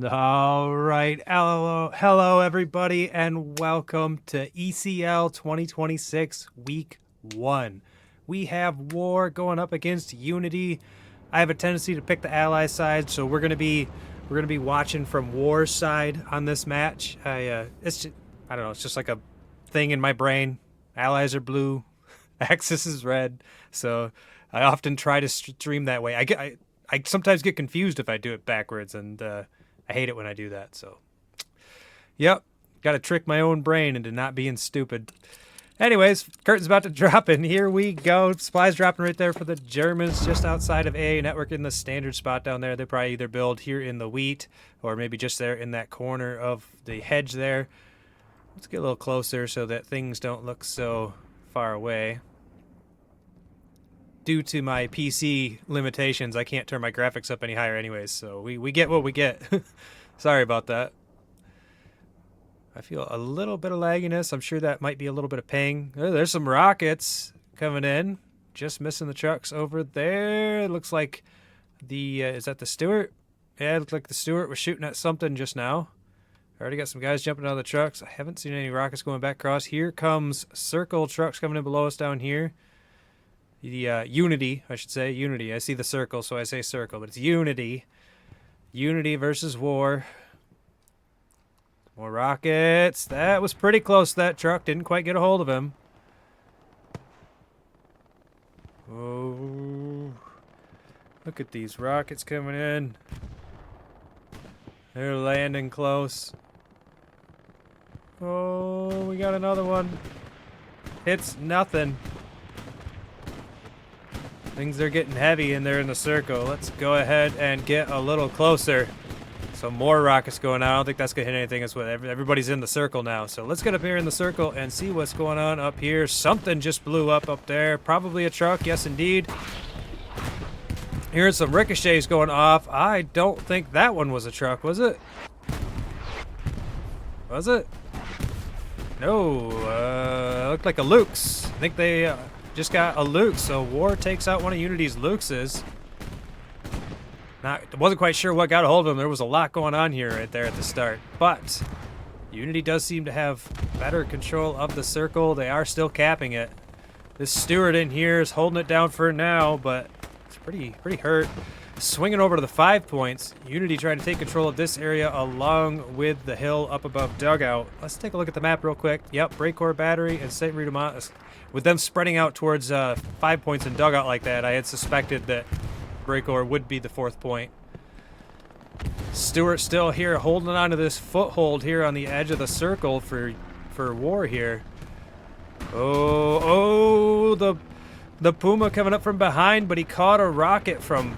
All right. Hello, everybody, and welcome to ECL 2026 Week 1. We have War going up against Unity. I have a tendency to pick the ally side, so we're gonna be watching from War's side on this match. I don't know. It's just like a thing in my brain. Allies are blue, Axis is red, so I often try to stream that way. I sometimes get confused if I do it backwards, and I hate it when I do that. So, yep, got to trick my own brain into not being stupid. Anyways, curtain's about to drop, and here we go. Supplies dropping right there for the Germans, just outside of A network in the standard spot down there. They probably either build here in the wheat, or maybe just there in that corner of the hedge there. Let's get a little closer so that things don't look so far away. Due to my PC limitations, I can't turn my graphics up any higher anyways, so we get what we get. Sorry about that. I feel a little bit of lagginess. I'm sure that might be a little bit of ping. Oh, there's some rockets coming in. Just missing the trucks over there. It looks like the, is that the Stewart? Yeah, it looked like the Stewart was shooting at something just now. Already got some guys jumping out of the trucks. I haven't seen any rockets going back across. Here comes circle trucks coming in below us down here. The Unity, I should say. Unity. I see the circle, so I say circle, but it's Unity. Unity versus War. More rockets. That was pretty close, that truck. Didn't quite get a hold of him. Oh. Look at these rockets coming in. They're landing close. Oh, we got another one. It's nothing. Things are getting heavy and they're in the circle. Let's go ahead and get a little closer. Some more rockets going out. I don't think that's going to hit anything. As well. Everybody's in the circle now. So let's get up here in the circle and see what's going on up here. Something just blew up there. Probably a truck. Yes, indeed. Hearing some ricochets going off. I don't think that one was a truck, was it? Was it? No. Looked like a Luke's. I think they just got a Luke. So War takes out one of Unity's Luke's. Wasn't quite sure what got a hold of him. There was a lot going on here right there at the start. But Unity does seem to have better control of the circle. They are still capping it. This Stewart in here is holding it down for now, but it's pretty hurt. Swinging over to the 5 points. Unity trying to take control of this area along with the hill up above Dugout. Let's take a look at the map real quick. Yep, Breakcore Battery and St. Rita Mont. With them spreading out towards 5 points in Dugout like that, I had suspected that Breakcore would be the 4th point. Stewart still here holding on to this foothold here on the edge of the circle for War here. Oh, the Puma coming up from behind, but he caught a rocket from,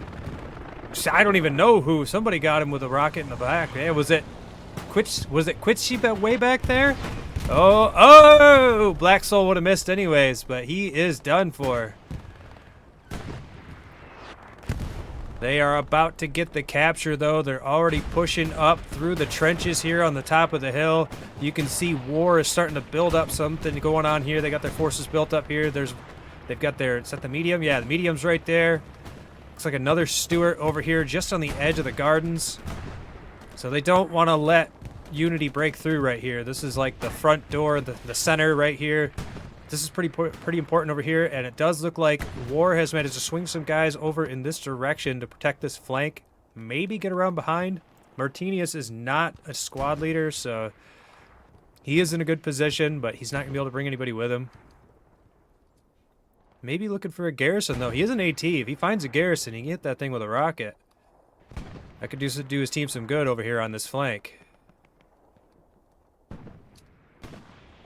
I don't even know who. Somebody got him with a rocket in the back. Yeah, was it Quitsheep way back there? Oh, Black Soul would have missed anyways, but he is done for. They are about to get the capture, though. They're already pushing up through the trenches here on the top of the hill. You can see War is starting to build up something going on here. They got their forces built up here. They've got their, is that the medium? Yeah, the medium's right there. Looks like another Stewart over here just on the edge of the gardens. So they don't want to let Unity break through right here. This is like the front door, the center right here. This is pretty important over here, and it does look like War has managed to swing some guys over in this direction to protect this flank. Maybe get around behind. Martinius is not a squad leader, so he is in a good position, but he's not going to be able to bring anybody with him. Maybe looking for a garrison, though. He is an AT. If he finds a garrison, he can hit that thing with a rocket. That could do his team some good over here on this flank.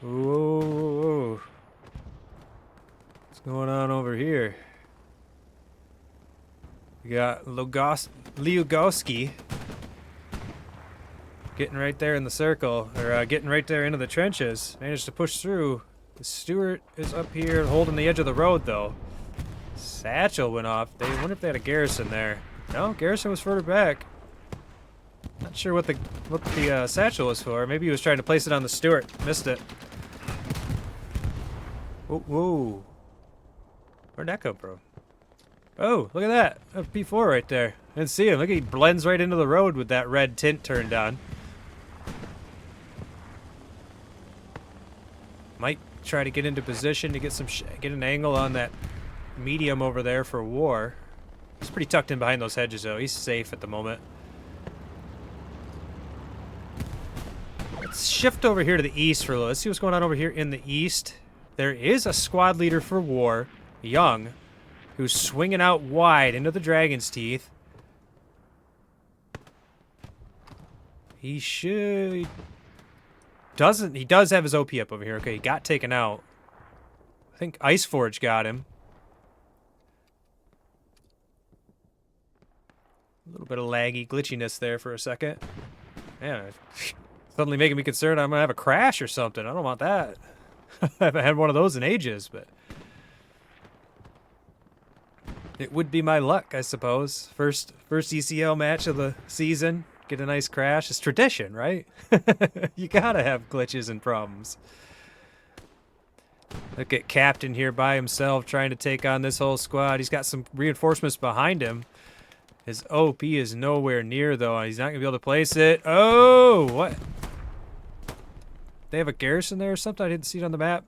Ooh. What's going on over here? We got Liugowski getting right there in the circle, or getting right there into the trenches. Managed to push through. The Stewart is up here holding the edge of the road, though. Satchel went off. They wonder if they had a garrison there. No, garrison was further back. Not sure what the satchel was for. Maybe he was trying to place it on the Stewart. Missed it. Whoa. Where'd that come from? Oh, look at that. A P4 right there. I didn't see him. Look, he blends right into the road with that red tint turned on. Might try to get into position to get some get an angle on that medium over there for War. He's pretty tucked in behind those hedges, though. He's safe at the moment. Let's shift over here to the east for a little. Let's see what's going on over here in the east. There is a squad leader for War, Young, who's swinging out wide into the Dragon's Teeth. He should... He does have his OP up over here. Okay, he got taken out. I think Iceforge got him. A little bit of laggy glitchiness there for a second. Yeah, suddenly making me concerned I'm gonna have a crash or something. I don't want that. I haven't had one of those in ages, but it would be my luck, I suppose. First ECL match of the season. Get a nice crash. It's tradition, right? You gotta have glitches and problems. Look at Captain here by himself trying to take on this whole squad. He's got some reinforcements behind him. His OP is nowhere near, though. He's not going to be able to place it. Oh, what? They have a garrison there or something? I didn't see it on the map.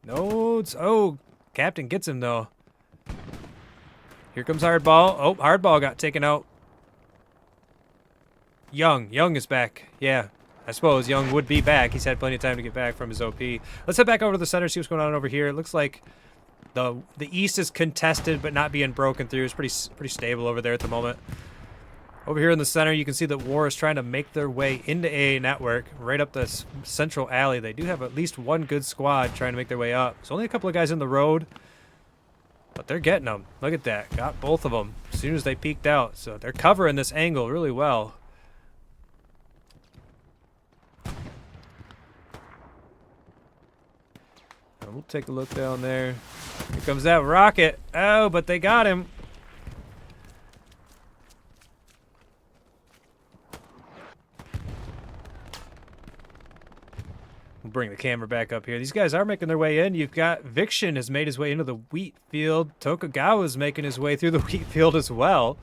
No, it's... Oh, Captain gets him, though. Here comes Hardball. Oh, Hardball got taken out. Young is back. Yeah, I suppose Young would be back. He's had plenty of time to get back from his OP. Let's head back over to the center, see what's going on over here. It looks like the east is contested but not being broken through. It's pretty stable over there at the moment. Over here in the center, you can see that War is trying to make their way into AA Network, right up the central alley. They do have at least one good squad trying to make their way up. There's only a couple of guys in the road, but they're getting them. Look at that. Got both of them as soon as they peeked out. So they're covering this angle really well. We'll take a look down there. Here comes that rocket. Oh, but they got him. We'll bring the camera back up here. These guys are making their way in. You've got Viction has made his way into the wheat field. Tokugawa's making his way through the wheat field as well.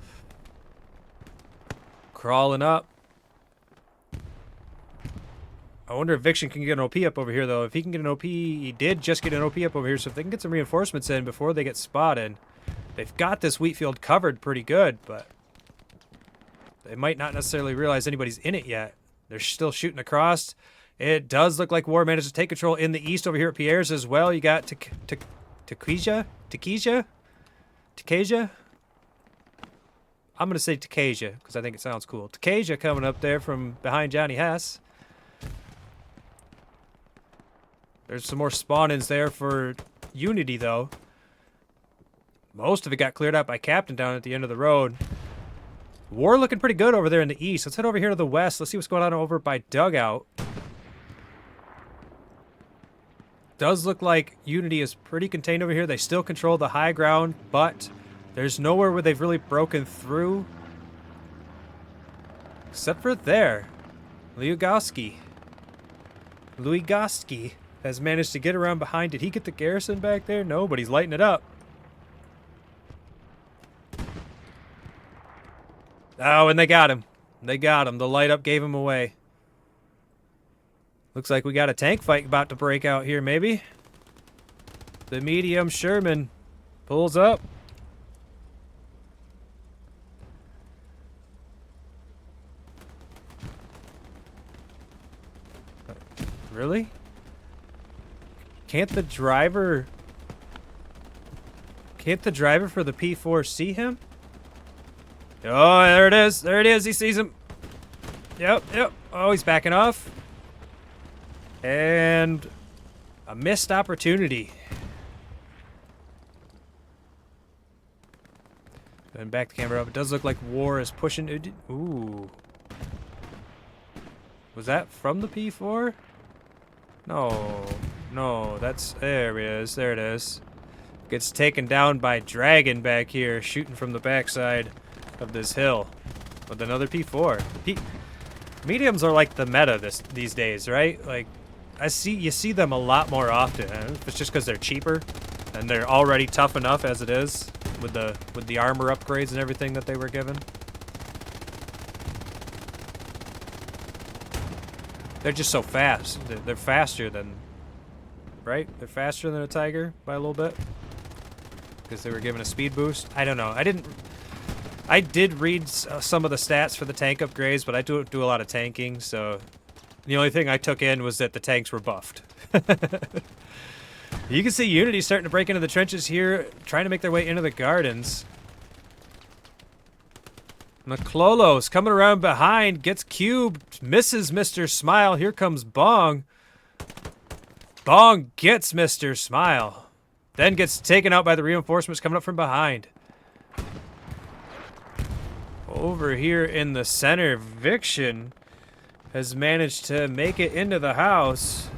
Crawling up. I wonder if Viction can get an OP up over here, though. If he can get an OP, he did just get an OP up over here, so if they can get some reinforcements in before they get spotted, they've got this wheat field covered pretty good, but they might not necessarily realize anybody's in it yet. They're still shooting across. It does look like War managed to take control in the east over here at Pierre's as well. You got Takeja? I'm going to say Takeja, because I think it sounds cool. Takeja coming up there from behind Johnny Hess. There's some more spawn-ins there for Unity, though. Most of it got cleared out by Captain down at the end of the road. War looking pretty good over there in the east. Let's head over here to the west. Let's see what's going on over by Dugout. Does look like Unity is pretty contained over here. They still control the high ground, but there's nowhere where they've really broken through. Except for there. Luigoski has managed to get around behind. Did he get the garrison back there? No, but he's lighting it up. Oh, and they got him. The light up gave him away. Looks like we got a tank fight about to break out here, maybe. The medium Sherman pulls up. Really? Can't the driver for the P4 see him? Oh, there it is. There it is. He sees him. Yep. Oh, he's backing off. And a missed opportunity. And back the camera up. It does look like War is pushing. Ooh. Was that from the P4? No, that's... There it is. Gets taken down by Dragon back here, shooting from the backside of this hill with another P4. Mediums are like the meta these days, right? Like, you see them a lot more often. If it's just because they're cheaper and they're already tough enough as it is. with the armor upgrades and everything that they were given. They're just so fast. They're faster than, right? They're faster than a Tiger by a little bit. Because they were given a speed boost. I don't know. I did read some of the stats for the tank upgrades, but I don't do a lot of tanking, so the only thing I took in was that the tanks were buffed. You can see Unity starting to break into the trenches here, trying to make their way into the gardens. McClolo's coming around behind, gets cubed, misses Mr. Smile. Here comes Bong. Bong gets Mr. Smile. Then gets taken out by the reinforcements coming up from behind. Over here in the center, Viction has managed to make it into the house.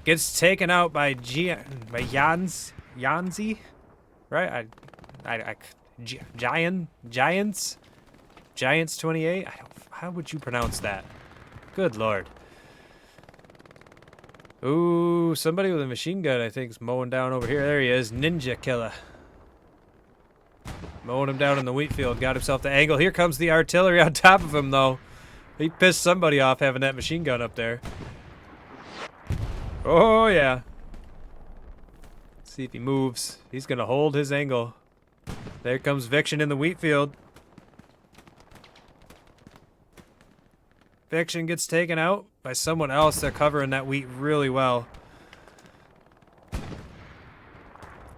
Gets taken out by Janzi, right? Giants 28. How would you pronounce that? Good lord. Ooh, somebody with a machine gun, I think, is mowing down over here. There he is, Ninja Killer. Mowing him down in the wheat field, got himself the angle. Here comes the artillery on top of him, though. He pissed somebody off having that machine gun up there. Oh, yeah. Let's see if he moves. He's going to hold his angle. There comes Viction in the wheat field. Viction gets taken out by someone else. They're covering that wheat really well.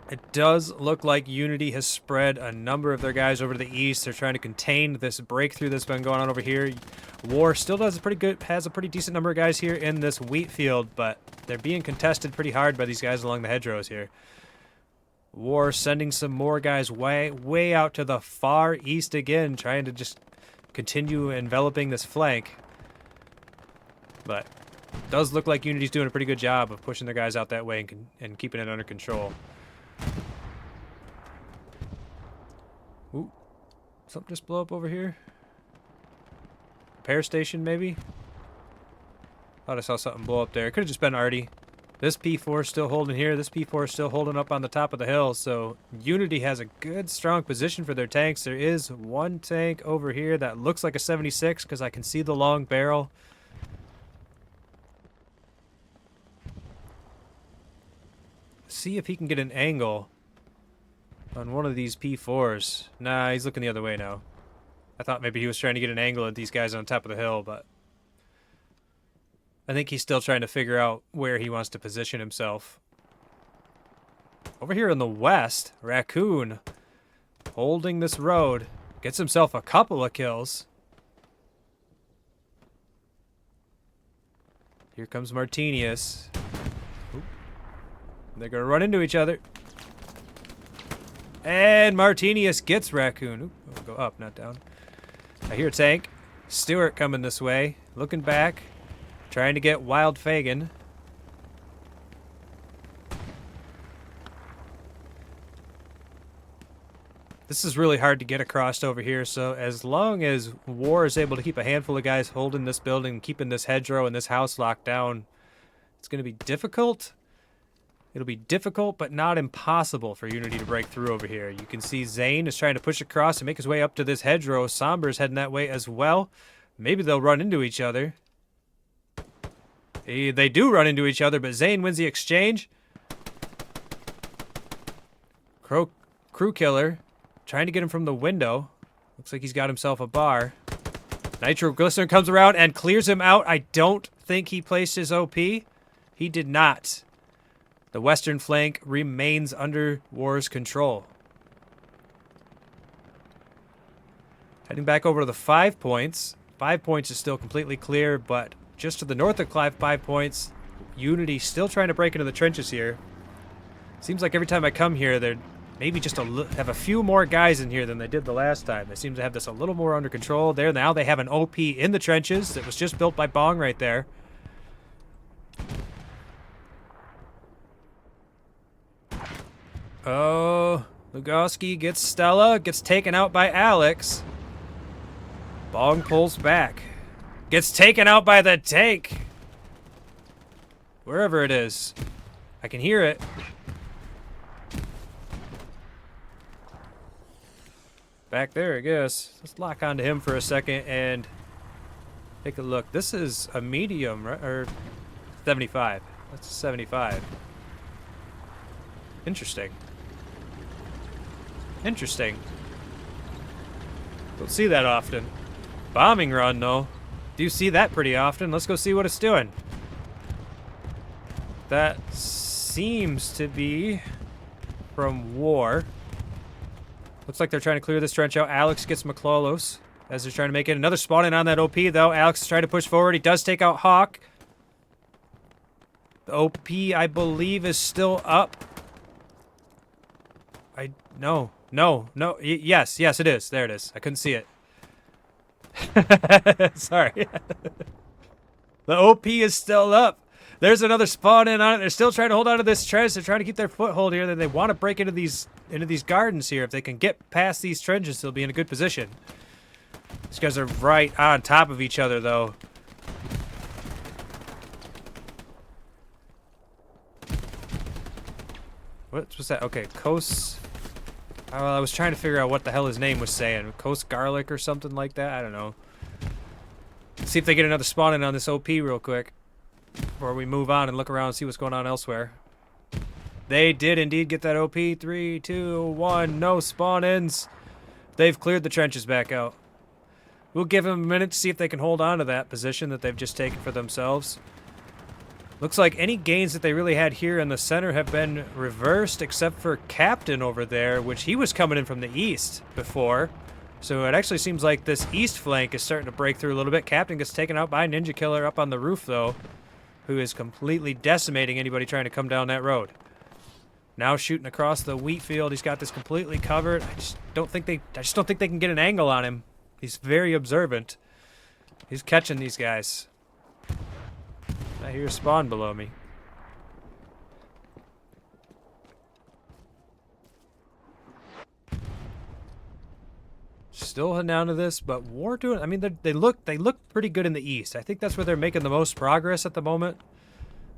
It does look like Unity has spread a number of their guys over to the east. They're trying to contain this breakthrough that's been going on over here. W.A.R still has a pretty decent number of guys here in this wheat field, but they're being contested pretty hard by these guys along the hedgerows here. W.A.R sending some more guys way out to the far east again, trying to just continue enveloping this flank. But it does look like Unity's doing a pretty good job of pushing their guys out that way and keeping it under control. Ooh, something just blew up over here. Repair station, maybe? Thought I saw something blow up there. It could have just been Artie. This P4 is still holding here. This P4 is still holding up on the top of the hill. So Unity has a good, strong position for their tanks. There is one tank over here that looks like a 76 because I can see the long barrel. See if he can get an angle on one of these P4s. Nah, he's looking the other way now. I thought maybe he was trying to get an angle at these guys on top of the hill, but I think he's still trying to figure out where he wants to position himself. Over here in the west, Raccoon holding this road. Gets himself a couple of kills. Here comes Martinius. They're going to run into each other. And Martinius gets Raccoon. Oop, I'll go up, not down. I hear a tank. Stewart coming this way. Looking back. Trying to get Wild Fagin. This is really hard to get across over here, so as long as W.A.R is able to keep a handful of guys holding this building, keeping this hedgerow and this house locked down, it's going to be difficult. It'll be difficult, but not impossible for Unity to break through over here. You can see Zane is trying to push across and make his way up to this hedgerow. Somber's heading that way as well. Maybe they'll run into each other. They do run into each other, but Zane wins the exchange. Crew Killer trying to get him from the window. Looks like he's got himself a bar. Nitro Glistener comes around and clears him out. I don't think he placed his OP. He did not. The western flank remains under W.A.R's control. Heading back over to the 5 points. 5 points is still completely clear, but just to the north of 5 points, Unity still trying to break into the trenches here. Seems like every time I come here, they're maybe just have a few more guys in here than they did the last time. They seem to have this a little more under control. There now they have an OP in the trenches that was just built by Bong right there. Oh, Lugoski gets Stella, gets taken out by Alex. Bong pulls back. Gets taken out by the tank. Wherever it is. I can hear it. Back there, I guess. Let's lock onto him for a second and take a look. This is a medium, right? Or 75. That's a 75. Interesting. Interesting. Don't see that often. Bombing run, though. Do see that pretty often. Let's go see what it's doing. That seems to be from W.A.R. Looks like they're trying to clear this trench out. Alex gets McClellos as they're trying to make it. Another spawn in on that OP, though. Alex is trying to push forward. He does take out Hawk. The OP, I believe, is still up. No. Yes, it is. There it is. I couldn't see it. Sorry. The OP is still up. There's another spawn in on it. They're still trying to hold on to this trench. They're trying to keep their foothold here. They want to break into these gardens here. If they can get past these trenches, they'll be in a good position. These guys are right on top of each other, though. What was that? Okay, Coast. I was trying to figure out what the hell his name was saying. Coast Garlic or something like that? I don't know. Let's see if they get another spawn in on this OP real quick. Before we move on and look around and see what's going on elsewhere. They did indeed get that OP. 3, 2, 1. No spawn-ins. They've cleared the trenches back out. We'll give them a minute to see if they can hold on to that position that they've just taken for themselves. Looks like any gains that they really had here in the center have been reversed, except for Captain over there, which he was coming in from the east before. So it actually seems like this east flank is starting to break through a little bit. Captain gets taken out by Ninja Killer up on the roof, though, who is completely decimating anybody trying to come down that road. Now shooting across the wheat field. He's got this completely covered. I just don't think they can get an angle on him. He's very observant. He's catching these guys. I hear a spawn below me. Still heading down to this, but W.A.R doing. I mean, they look pretty good in the east. I think that's where they're making the most progress at the moment.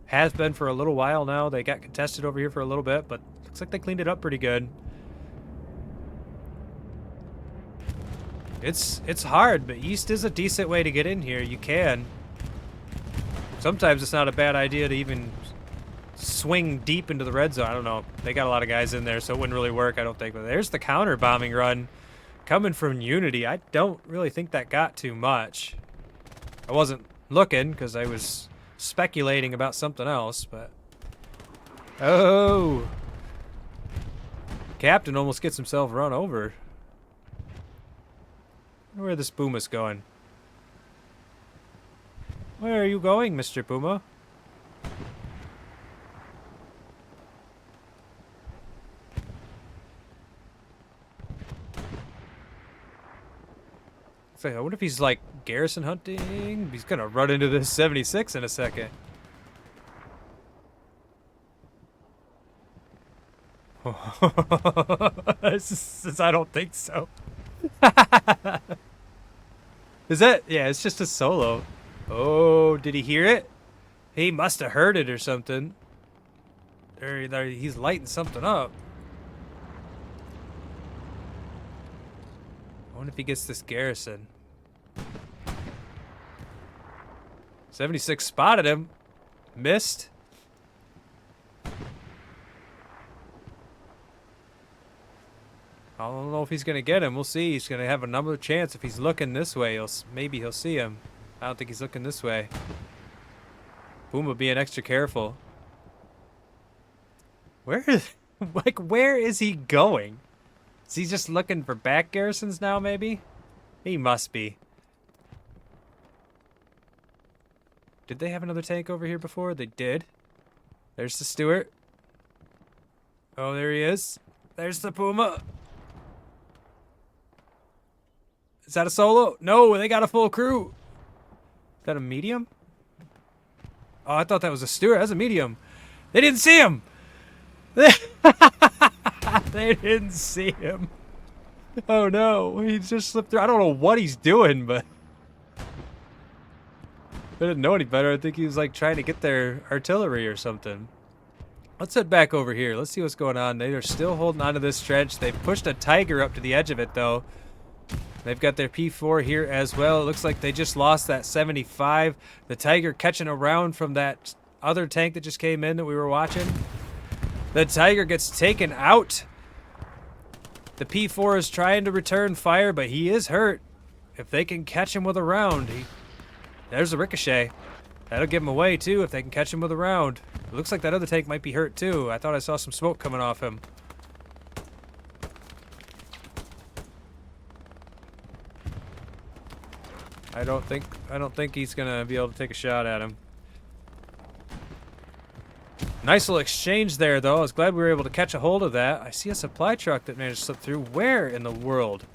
Has been for a little while now. They got contested over here for a little bit, but looks like they cleaned it up pretty good. It's hard, but east is a decent way to get in here. You can. Sometimes it's not a bad idea to even swing deep into the red zone. I don't know. They got a lot of guys in there, so it wouldn't really work, I don't think. But there's the counter bombing run coming from Unity. I don't really think that got too much. I wasn't looking because I was speculating about something else, but... Oh! Captain almost gets himself run over. I wonder where this Puma's going. Where are you going, Mr. Puma? I wonder if he's like garrison hunting. He's gonna run into this 76 in a second. I don't think so. Is that? Yeah, it's just a solo. Oh, did he hear it? He must have heard it or something. There, he's lighting something up. I wonder if he gets this garrison. 76 spotted him. Missed. I don't know if he's gonna get him. We'll see. He's gonna have another chance if he's looking this way. Maybe he'll see him. I don't think he's looking this way. Puma being extra careful. Where is he going? Is he just looking for back garrisons now, maybe? He must be. Did they have another tank over here before? They did. There's the Stewart. Oh, there he is. There's the Puma. Is that a solo? No, they got a full crew. Is that a medium? Oh, I thought that was a Stewart. That's a medium. They didn't see him. They didn't see him. Oh no, he just slipped through. I don't know what he's doing, but I didn't know any better. I think he was like trying to get their artillery or something. Let's head back over here. Let's see what's going on. They are still holding onto this trench. They've pushed a Tiger up to the edge of it, though. They've got their P4 here as well. It looks like they just lost that 75. The Tiger catching a round from that other tank that just came in that we were watching. The Tiger gets taken out. The P4 is trying to return fire, but he is hurt. If they can catch him with a round, there's a ricochet. That'll give him away, too, if they can catch him with a round. It looks like that other tank might be hurt, too. I thought I saw some smoke coming off him. I don't think he's gonna be able to take a shot at him. Nice little exchange there, though. I was glad we were able to catch a hold of that. I see a supply truck that managed to slip through. Where in the world?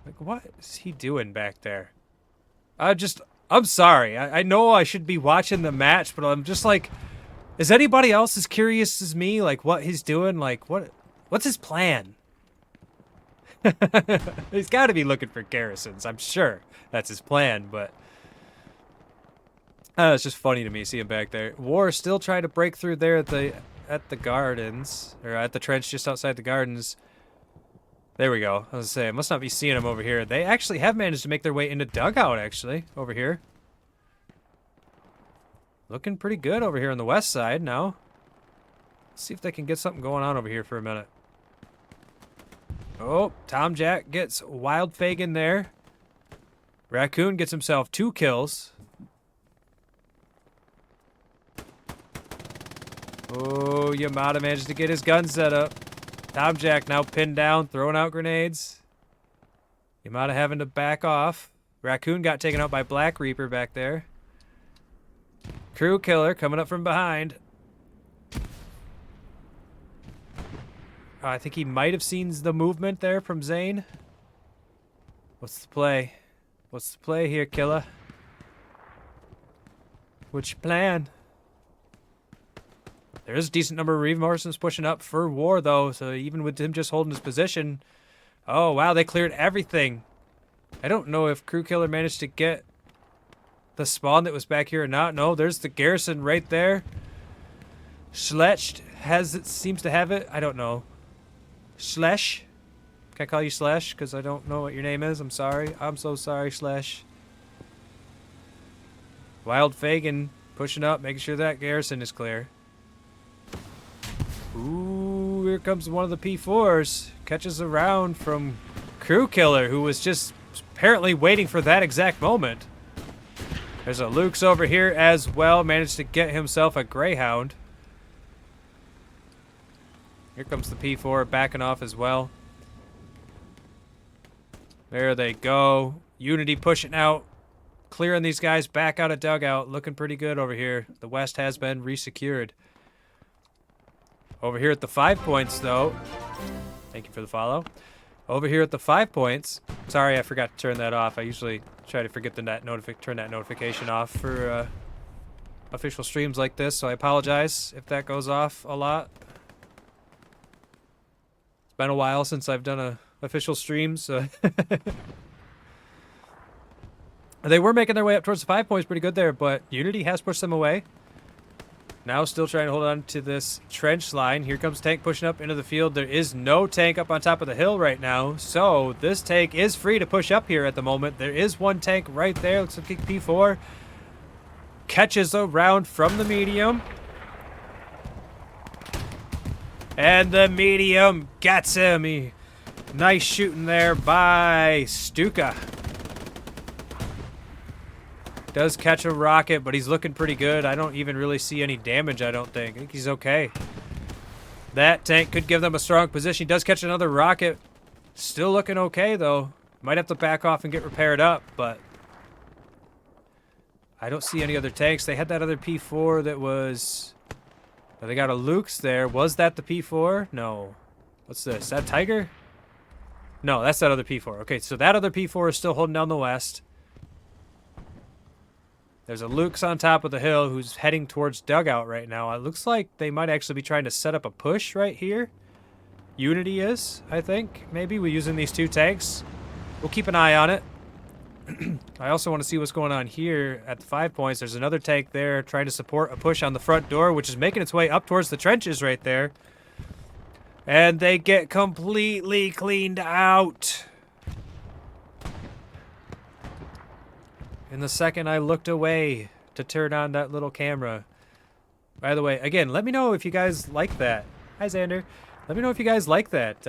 Like, what is he doing back there? I'm sorry. I know I should be watching the match, but I'm just like, is anybody else as curious as me? Like, what he's doing? Like, what's his plan? He's got to be looking for garrisons. I'm sure that's his plan, but it's just funny to me see him back there. W.A.R still trying to break through there at the gardens, or at the trench just outside the gardens. There we go. I was gonna say, I must not be seeing him over here. They actually have managed to make their way into dugout, actually, over here. Looking pretty good over here on the west side now. Let's see if they can get something going on over here for a minute. Oh, Tom Jack gets Wild Fagin there. Raccoon gets himself 2 kills. Oh, Yamada managed to get his gun set up. Tom Jack now pinned down, throwing out grenades. Yamada having to back off. Raccoon got taken out by Black Reaper back there. Crew Killer coming up from behind. I think he might have seen the movement there from Zane. What's the play? What's the play here, Killer? What's your plan? There is a decent number of reinforcements pushing up for W.A.R, though, so even with him just holding his position... Oh, wow, they cleared everything. I don't know if Crew Killer managed to get the spawn that was back here or not. No, there's the garrison right there. Schlecht seems to have it. I don't know. Schlesh? Can I call you Slash? Because I don't know what your name is. I'm sorry. I'm so sorry, Slash. Wild Fagin pushing up, making sure that garrison is clear. Ooh, here comes one of the P4s. Catches a round from Crew Killer, who was just apparently waiting for that exact moment. There's a Luke's over here as well. Managed to get himself a Greyhound. Here comes the P4 backing off as well. There they go. Unity pushing out. Clearing these guys back out of dugout. Looking pretty good over here. The West has been resecured. Over here at the 5 points, though. Thank you for the follow. Over here at the 5 points. Sorry, I forgot to turn that off. I usually try to forget to turn that notification off for official streams like this, so I apologize if that goes off a lot. It's been a while since I've done a official stream, so... They were making their way up towards the 5 points pretty good there, but Unity has pushed them away. Now still trying to hold on to this trench line. Here comes tank pushing up into the field. There is no tank up on top of the hill right now, so this tank is free to push up here at the moment. There is one tank right there. Looks like P4 catches a round from the medium. And the medium gets him. Nice shooting there by Stuka. Does catch a rocket, but he's looking pretty good. I don't even really see any damage, I don't think. I think he's okay. That tank could give them a strong position. He does catch another rocket. Still looking okay, though. Might have to back off and get repaired up, but... I don't see any other tanks. They had that other P4 that was... Oh, they got a Luke's there. Was that the P4? No. What's this? Is that Tiger? No, that's that other P4. Okay, so that other P4 is still holding down the west. There's a Luke's on top of the hill who's heading towards dugout right now. It looks like they might actually be trying to set up a push right here. Unity is, I think. Maybe we're using these 2 tanks. We'll keep an eye on it. I also want to see what's going on here at the 5 points. There's another tank there trying to support a push on the front door, which is making its way up towards the trenches right there. And they get completely cleaned out. In the second I looked away to turn on that little camera. By the way, again, let me know if you guys like that. Hi, Xander. Let me know if you guys like that.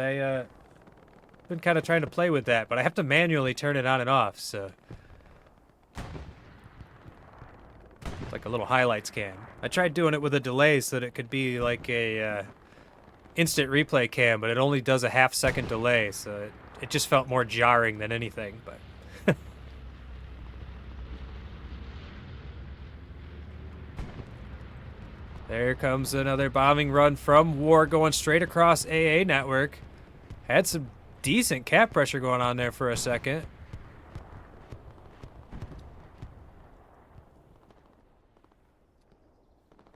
Been kind of trying to play with that, but I have to manually turn it on and off, so. It's like a little highlights cam. I tried doing it with a delay so that it could be like a instant replay cam, but it only does a half-second delay, so it just felt more jarring than anything, but. There comes another bombing run from W.A.R going straight across AA network. Had some decent cap pressure going on there for a second.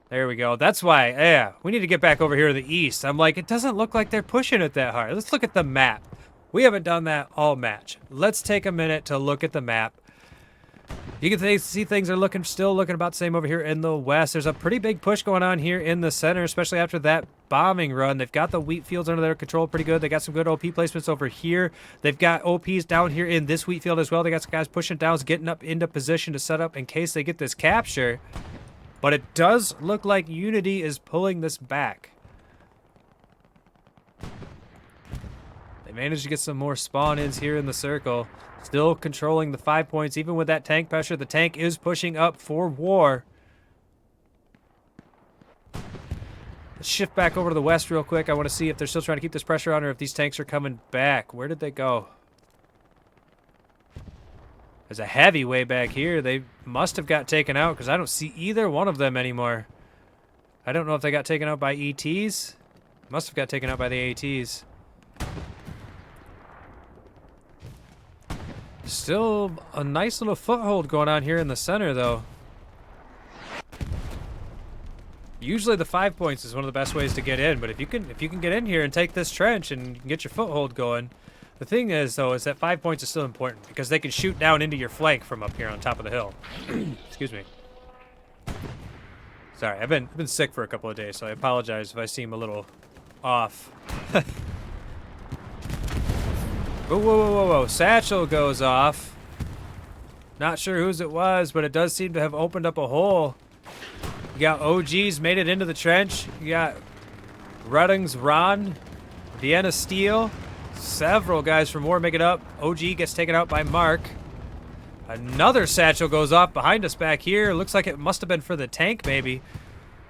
There we go. That's why, yeah, we need to get back over here to the east. I'm like, it doesn't look like they're pushing it that hard. Let's look at the map. We haven't done that all match. Let's take a minute to look at the map. You can see things are still looking about the same over here in the west. There's a pretty big push going on here in the center, especially after that bombing run. They've got the wheat fields under their control pretty good. They got some good OP placements over here. They've got OPs down here in this wheat field as well. They got some guys pushing down, getting up into position to set up in case they get this capture. But it does look like Unity is pulling this back. They managed to get some more spawn-ins here in the circle. Still controlling the 5 points, even with that tank pressure. The tank is pushing up for W.A.R. Let's shift back over to the west real quick. I want to see if they're still trying to keep this pressure on or if these tanks are coming back. Where did they go? There's a heavy way back here. They must have got taken out because I don't see either one of them anymore. I don't know if they got taken out by ETs. Must have got taken out by the ATs. Still a nice little foothold going on here in the center, though. Usually the 5 points is one of the best ways to get in, but if you can get in here and take this trench and you can get your foothold going. The thing is, though, is that 5 points is still important because they can shoot down into your flank from up here on top of the hill. Excuse me. Sorry, I've been sick for a couple of days, so I apologize if I seem a little off. Whoa, whoa, whoa, whoa, whoa. Satchel goes off. Not sure whose it was, but it does seem to have opened up a hole. You got OGs made it into the trench. You got Rudding's Ron, Vienna Steel. Several guys from W.A.R make it up. OG gets taken out by Mark. Another satchel goes off behind us back here. Looks like it must have been for the tank, maybe.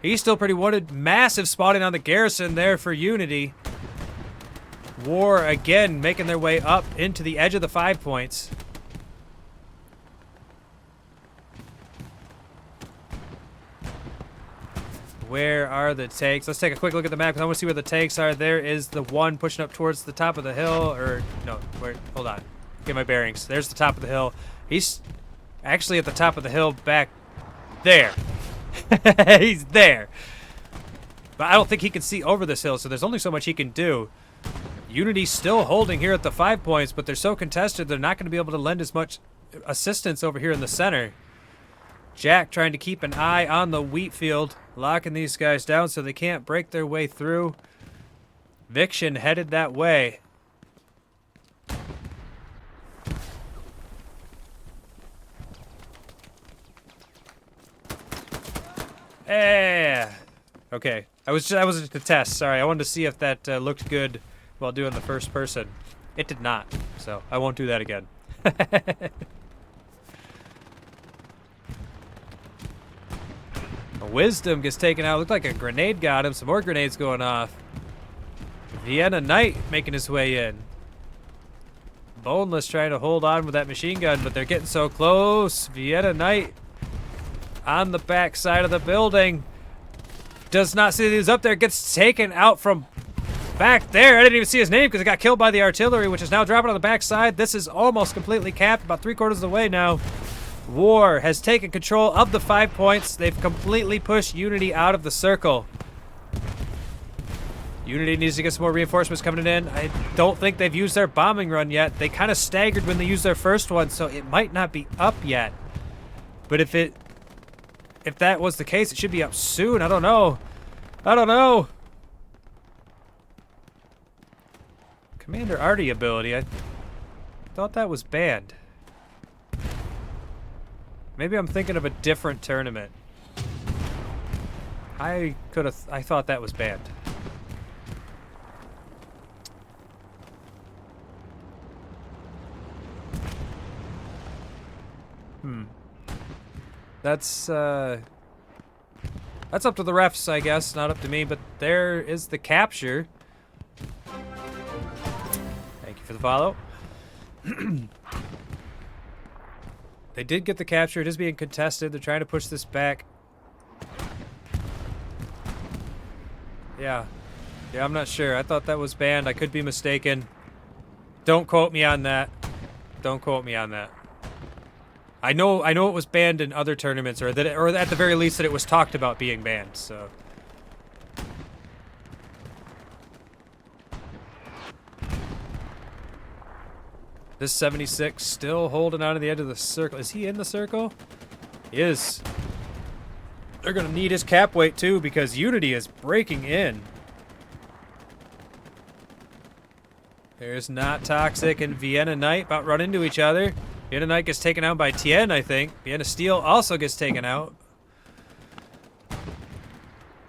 He's still pretty wounded. Massive spotting on the garrison there for Unity. W.A.R again making their way up into the edge of the 5 points. Where are the tanks? Let's take a quick look at the map because I want to see where the tanks are. There is the one pushing up towards the top of the hill. Or, no, where? Hold on. Get my bearings. There's the top of the hill. He's actually at the top of the hill back there. He's there. But I don't think he can see over this hill, so there's only so much he can do. Unity's still holding here at the 5 points, but they're so contested they're not going to be able to lend as much assistance over here in the center. Jack trying to keep an eye on the wheat field, locking these guys down so they can't break their way through. Viction headed that way. Okay. I was just a test. Sorry, I wanted to see if that looked good while doing the first person. It did not, so I won't do that again. Wisdom gets taken out. Looked like a grenade got him. Some more grenades going off. Vienna Knight making his way in. Boneless trying to hold on with that machine gun, but they're getting so close. Vienna Knight on the back side of the building. Does not see that he's up there. Gets taken out from back there. I didn't even see his name because it got killed by the artillery, which is now dropping on the back side. This is almost completely capped, about 3/4 of the way now. W.A.R has taken control of the 5 points. They've completely pushed Unity out of the circle. Unity needs to get some more reinforcements coming in. I don't think they've used their bombing run yet. They kind of staggered when they used their first one, so it might not be up yet. But if that was the case, it should be up soon. I don't know. I don't know. Commander Artie ability. I thought that was banned. Maybe I'm thinking of a different tournament. I thought that was banned. That's up to the refs, I guess, not up to me, but there is the capture. Thank you for the follow. They did get the capture. It is being contested. They're trying to push this back. Yeah. Yeah, I'm not sure. I thought that was banned. I could be mistaken. Don't quote me on that. Don't quote me on that. I know it was banned in other tournaments, or at the very least that it was talked about being banned, so. This 76 still holding on to the edge of the circle. Is he in the circle? He is. They're gonna need his cap weight too, because Unity is breaking in. There's Not Toxic and Vienna Knight about run into each other. Vienna Knight gets taken out by Tien, I think. Vienna Steel also gets taken out.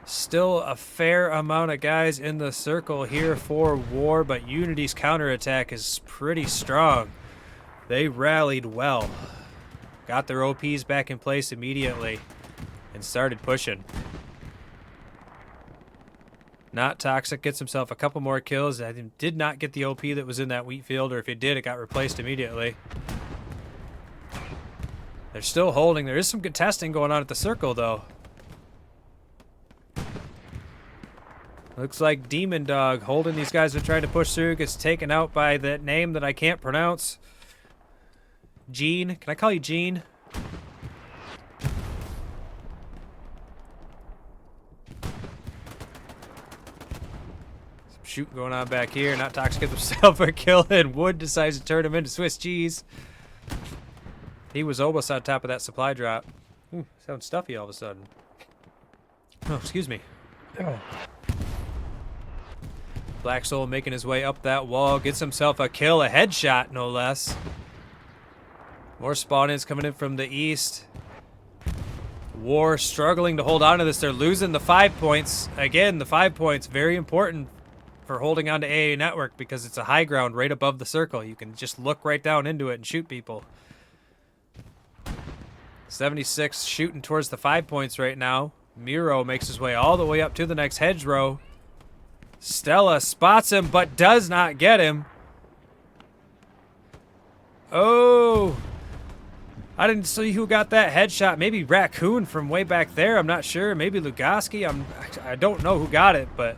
Still a fair amount of guys in the circle here for War, but Unity's counterattack is pretty strong. They rallied well. Got their OPs back in place immediately and started pushing. Not Toxic gets himself a couple more kills. I did not get the OP that was in that wheat field, or if it did, it got replaced immediately. They're still holding. There is some contesting going on at the circle, though. Looks like Demon Dog holding these guys that are trying to push through. Gets taken out by that name that I can't pronounce. Gene. Can I call you Gene? Some shooting going on back here. Not Toxic gets himself a kill, and Wood decides to turn him into Swiss cheese. He was almost on top of that supply drop. Ooh, sounds stuffy all of a sudden. Oh, excuse me. Oh. Black Soul making his way up that wall. Gets himself a kill, a headshot, no less. More spawn-ins coming in from the east. War struggling to hold on to this. They're losing the 5 points. Again, the 5 points, very important for holding on to AA Network because it's a high ground right above the circle. You can just look right down into it and shoot people. 76 shooting towards the 5 points right now. Miro makes his way all the way up to the next hedgerow. Stella spots him but does not get him. Oh, I didn't see who got that headshot. Maybe Raccoon from way back there. I'm not sure. Maybe Lugoski. I don't know who got it, but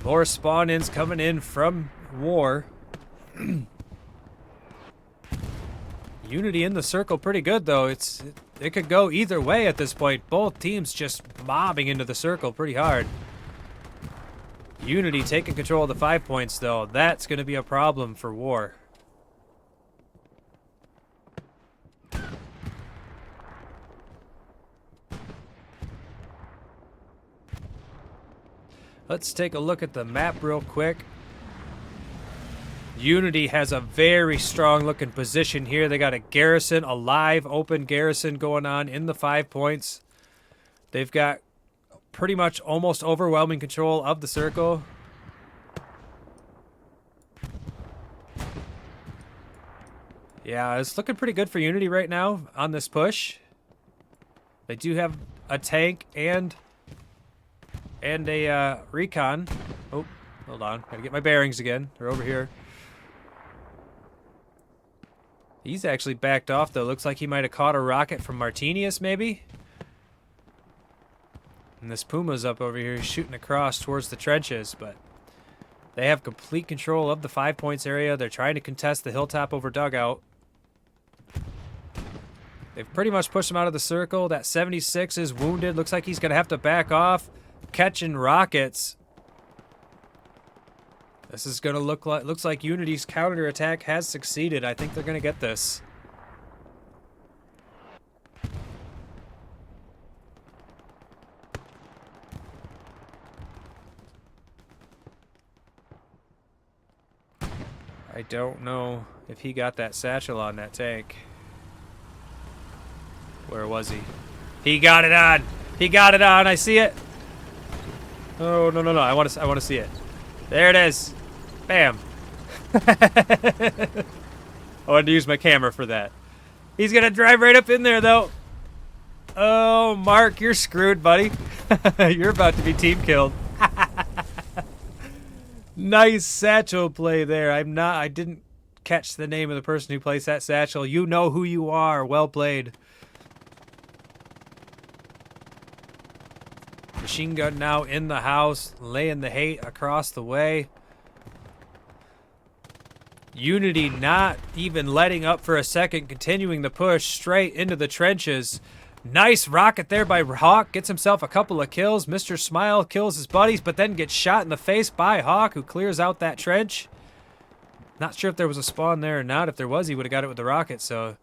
more spawn-ins coming in from War. Unity in the circle pretty good, though. It could go either way at this point. Both teams just mobbing into the circle pretty hard. Unity taking control of the 5 points, though. That's going to be a problem for War. Let's take a look at the map real quick. Unity has a very strong looking position here. They got a garrison, a live open garrison going on in the 5 points. They've got pretty much almost overwhelming control of the circle. Yeah, it's looking pretty good for Unity right now on this push. They do have a tank and a recon. Oh, hold on. Gotta get my bearings again. They're over here. He's actually backed off, though. Looks like he might have caught a rocket from Martinius, maybe. And this Puma's up over here shooting across towards the trenches, but they have complete control of the 5 points area. They're trying to contest the hilltop over dugout. They've pretty much pushed him out of the circle. That 76 is wounded. Looks like he's going to have to back off. Catching rockets. This is gonna looks like Unity's counterattack has succeeded. I think they're gonna get this. I don't know if he got that satchel on that tank. Where was he? He got it on! He got it on! I see it! Oh, no, no, no. I want to see it. There it is. Bam. I wanted to use my camera for that. He's going to drive right up in there, though. Oh, Mark, you're screwed, buddy. You're about to be team killed. Nice satchel play there. I didn't catch the name of the person who plays that satchel. You know who you are. Well played. Machine gun now in the house, laying the hate across the way. Unity not even letting up for a second, continuing the push straight into the trenches. Nice rocket there by Hawk, gets himself a couple of kills. Mr. Smile kills his buddies, but then gets shot in the face by Hawk, who clears out that trench. Not sure if there was a spawn there or not. If there was, he would have got it with the rocket, so...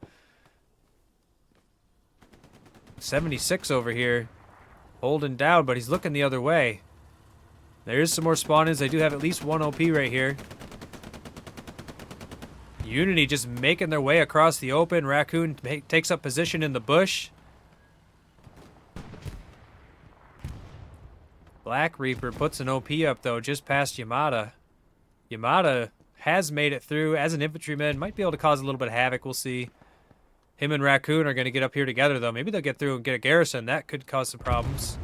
76 over here. Holding down, but he's looking the other way. There is some more spawn-ins. They do have at least one OP right here. Unity just making their way across the open. Raccoon takes up position in the bush. Black Reaper puts an OP up, though, just past Yamada. Yamada has made it through as an infantryman. Might be able to cause a little bit of havoc. We'll see. Him and Raccoon are going to get up here together, though. Maybe they'll get through and get a garrison. That could cause some problems.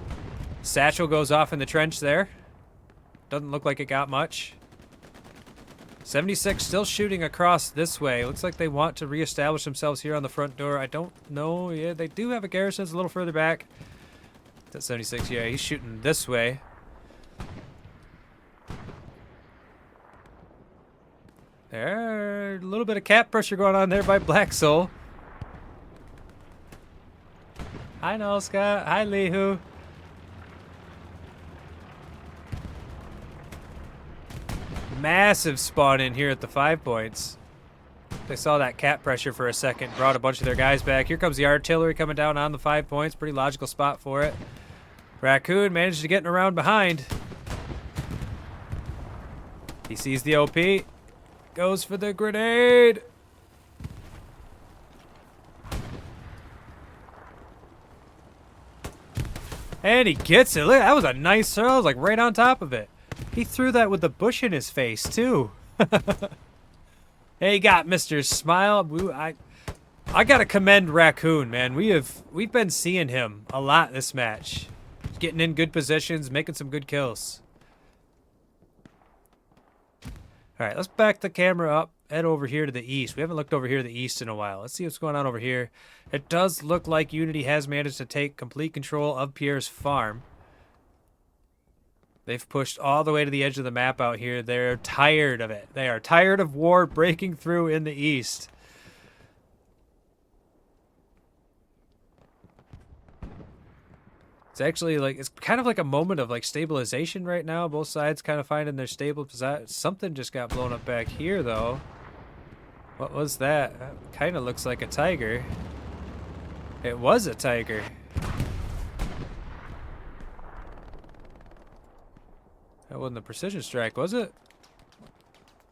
Satchel goes off in the trench there. Doesn't look like it got much. 76 still shooting across this way. Looks like they want to reestablish themselves here on the front door. I don't know. Yeah, they do have a garrison. It's a little further back. That's 76. Yeah, he's shooting this way. There, a little bit of cap pressure going on there by Black Soul. Hi, Null Scott. Hi, Lihu. Massive spawn in here at the 5 points. They saw that cap pressure for a second, brought a bunch of their guys back. Here comes the artillery coming down on the 5 points. Pretty logical spot for it. Raccoon managed to get around behind. He sees the OP. Goes for the grenade. And he gets it. Look, that was a nice throw. I was like right on top of it. He threw that with the bush in his face, too. Hey, he got Mr. Smile. I gotta commend Raccoon, man. We've been seeing him a lot this match. Getting in good positions, making some good kills. Alright, let's back the camera up, head over here to the east. We haven't looked over here to the east in a while. Let's see what's going on over here. It does look like Unity has managed to take complete control of Pierre's farm. They've pushed all the way to the edge of the map out here. They're tired of it. They are tired of war breaking through in the east. It's actually like, it's kind of like a moment of like stabilization right now. Both sides kind of finding their stable position. Something just got blown up back here though. What was that? That kind of looks like a tiger. It was a tiger. That wasn't a precision strike, was it?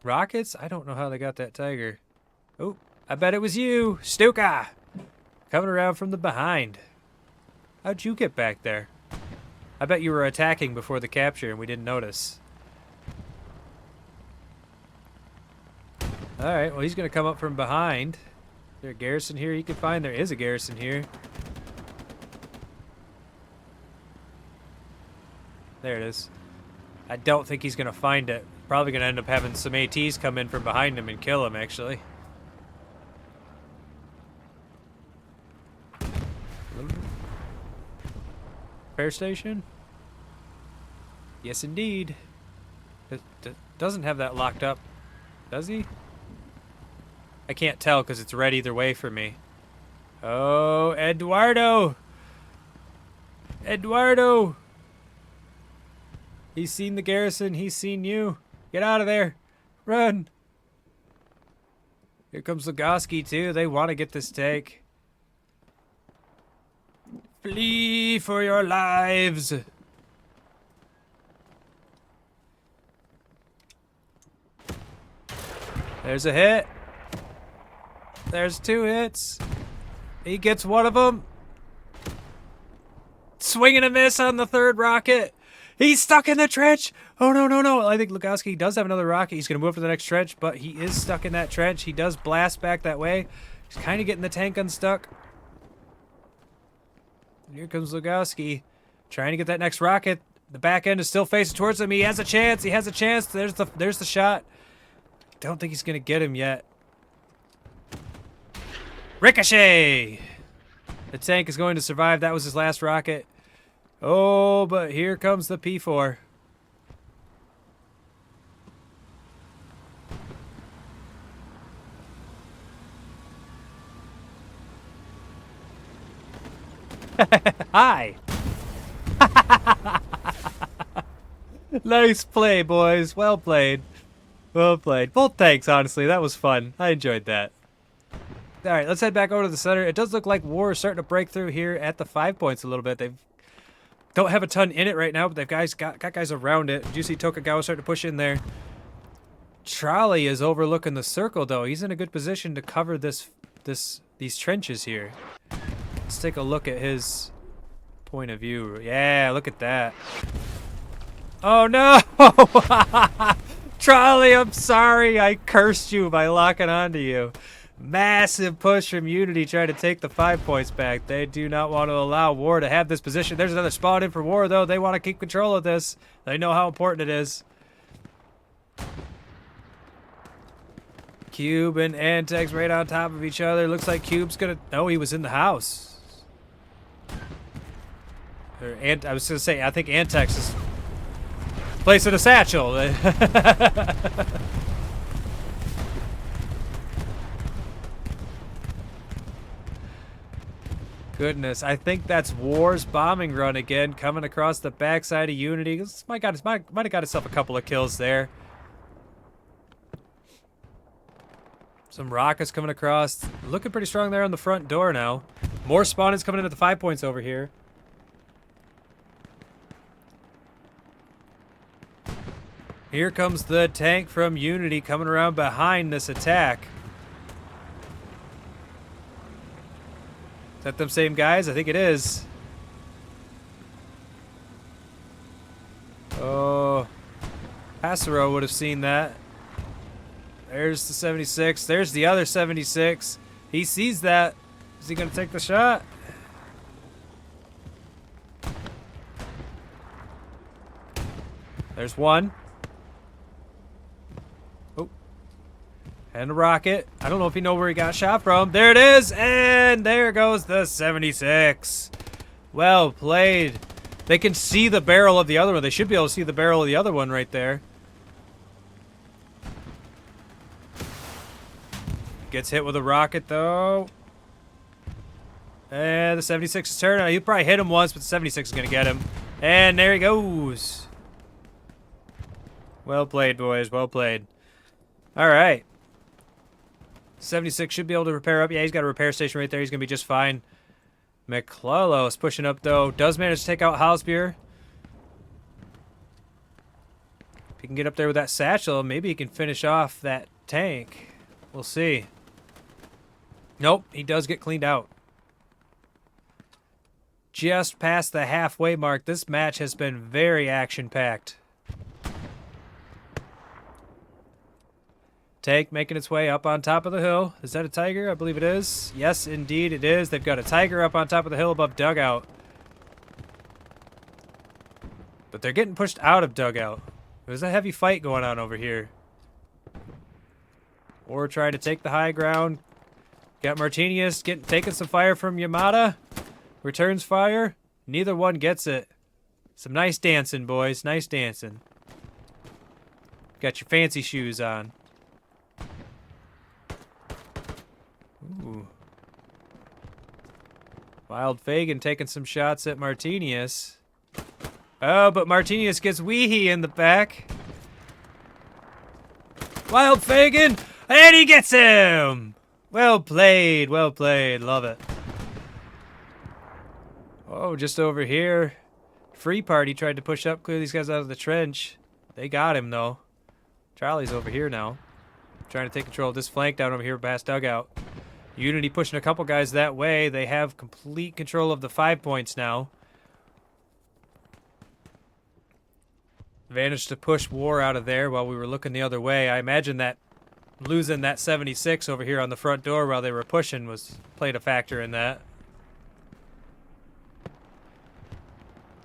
Rockets? I don't know how they got that tiger. Oh, I bet it was you, Stuka! Coming around from the behind. How'd you get back there? I bet you were attacking before the capture and we didn't notice. Alright, well he's gonna come up from behind. Is there a garrison here you can find? There is a garrison here. There it is. I don't think he's gonna find it. Probably gonna end up having some ATs come in from behind him and kill him, actually. Repair station? Yes, indeed. It doesn't have that locked up, does he? I can't tell because it's red either way for me. Oh, Eduardo! Eduardo! He's seen the garrison, he's seen you. Get out of there. Run. Here comes Lugoski, too. They want to get this tank. Flee for your lives. There's a hit. There's 2 hits. He gets one of them. Swing and a miss on the 3rd rocket. He's stuck in the trench. Oh, no, no, no. I think Lugoski does have another rocket. He's going to move to the next trench, but he is stuck in that trench. He does blast back that way. He's kind of getting the tank unstuck. Here comes Lugoski, trying to get that next rocket. The back end is still facing towards him. He has a chance. He has a chance. There's the shot. Don't think he's going to get him yet. Ricochet! The tank is going to survive. That was his last rocket. Oh, but here comes the P4. Hi! Nice play, boys. Well played. Well played. Both tanks, honestly. That was fun. I enjoyed that. Alright, let's head back over to the center. It does look like war is starting to break through here at the 5 points a little bit. They don't have a ton in it right now, but they've got guys around it. Do you see Tokugawa starting to push in there? Trolley is overlooking the circle, though. He's in a good position to cover these trenches here. Let's take a look at his point of view. Yeah, look at that. Oh, no! Trolley, I'm sorry. I cursed you by locking onto you. Massive push from Unity trying to take the 5 points back. They do not want to allow War to have this position. There's another spawn in for War, though. They want to keep control of this. They know how important it is. Cube and Antex right on top of each other. Looks like Cube's gonna... Oh, he was in the house. I was gonna say, I think Antex is placing a satchel. Goodness, I think that's War's bombing run again, coming across the backside of Unity. Might have got himself a couple of kills there. Some rockets coming across. Looking pretty strong there on the front door now. More spawners coming in at the 5 points over here. Here comes the tank from Unity coming around behind this attack. Is that them same guys? I think it is. Oh, Passero would have seen that. There's the 76. There's the other 76. He sees that. Is he going to take the shot? There's one. Oh. And a rocket. I don't know if you know where he got shot from. There it is. And there goes the 76. Well played. They can see the barrel of the other one. They should be able to see the barrel of the other one right there. Gets hit with a rocket, though. And the 76 is turning. He'll probably hit him once, but the 76 is going to get him. And there he goes. Well played, boys. Well played. All right. 76 should be able to repair up. Yeah, he's got a repair station right there. He's going to be just fine. McClello is pushing up, though. Does manage to take out Halsbeer. If he can get up there with that satchel, maybe he can finish off that tank. We'll see. Nope, he does get cleaned out. Just past the halfway mark. This match has been very action-packed. Tank making its way up on top of the hill. Is that a Tiger? I believe it is. Yes, indeed it is. They've got a Tiger up on top of the hill above Dugout. But they're getting pushed out of Dugout. There's a heavy fight going on over here. Or trying to take the high ground. Got Martinez taking some fire from Yamada. Returns fire. Neither one gets it. Some nice dancing, boys. Nice dancing. Got your fancy shoes on. Ooh. Wild Fagin taking some shots at Martinez. Oh, but Martinez gets Weehee in the back. Wild Fagin! And he gets him! Well played, well played. Love it. Oh, just over here. Free Party tried to push up, clear these guys out of the trench. They got him, though. Charlie's over here now. Trying to take control of this flank down over here past dugout. Unity pushing a couple guys that way. They have complete control of the 5 points now. Managed to push War out of there while we were looking the other way. I imagine that losing that 76 over here on the front door while they were pushing played a factor in that.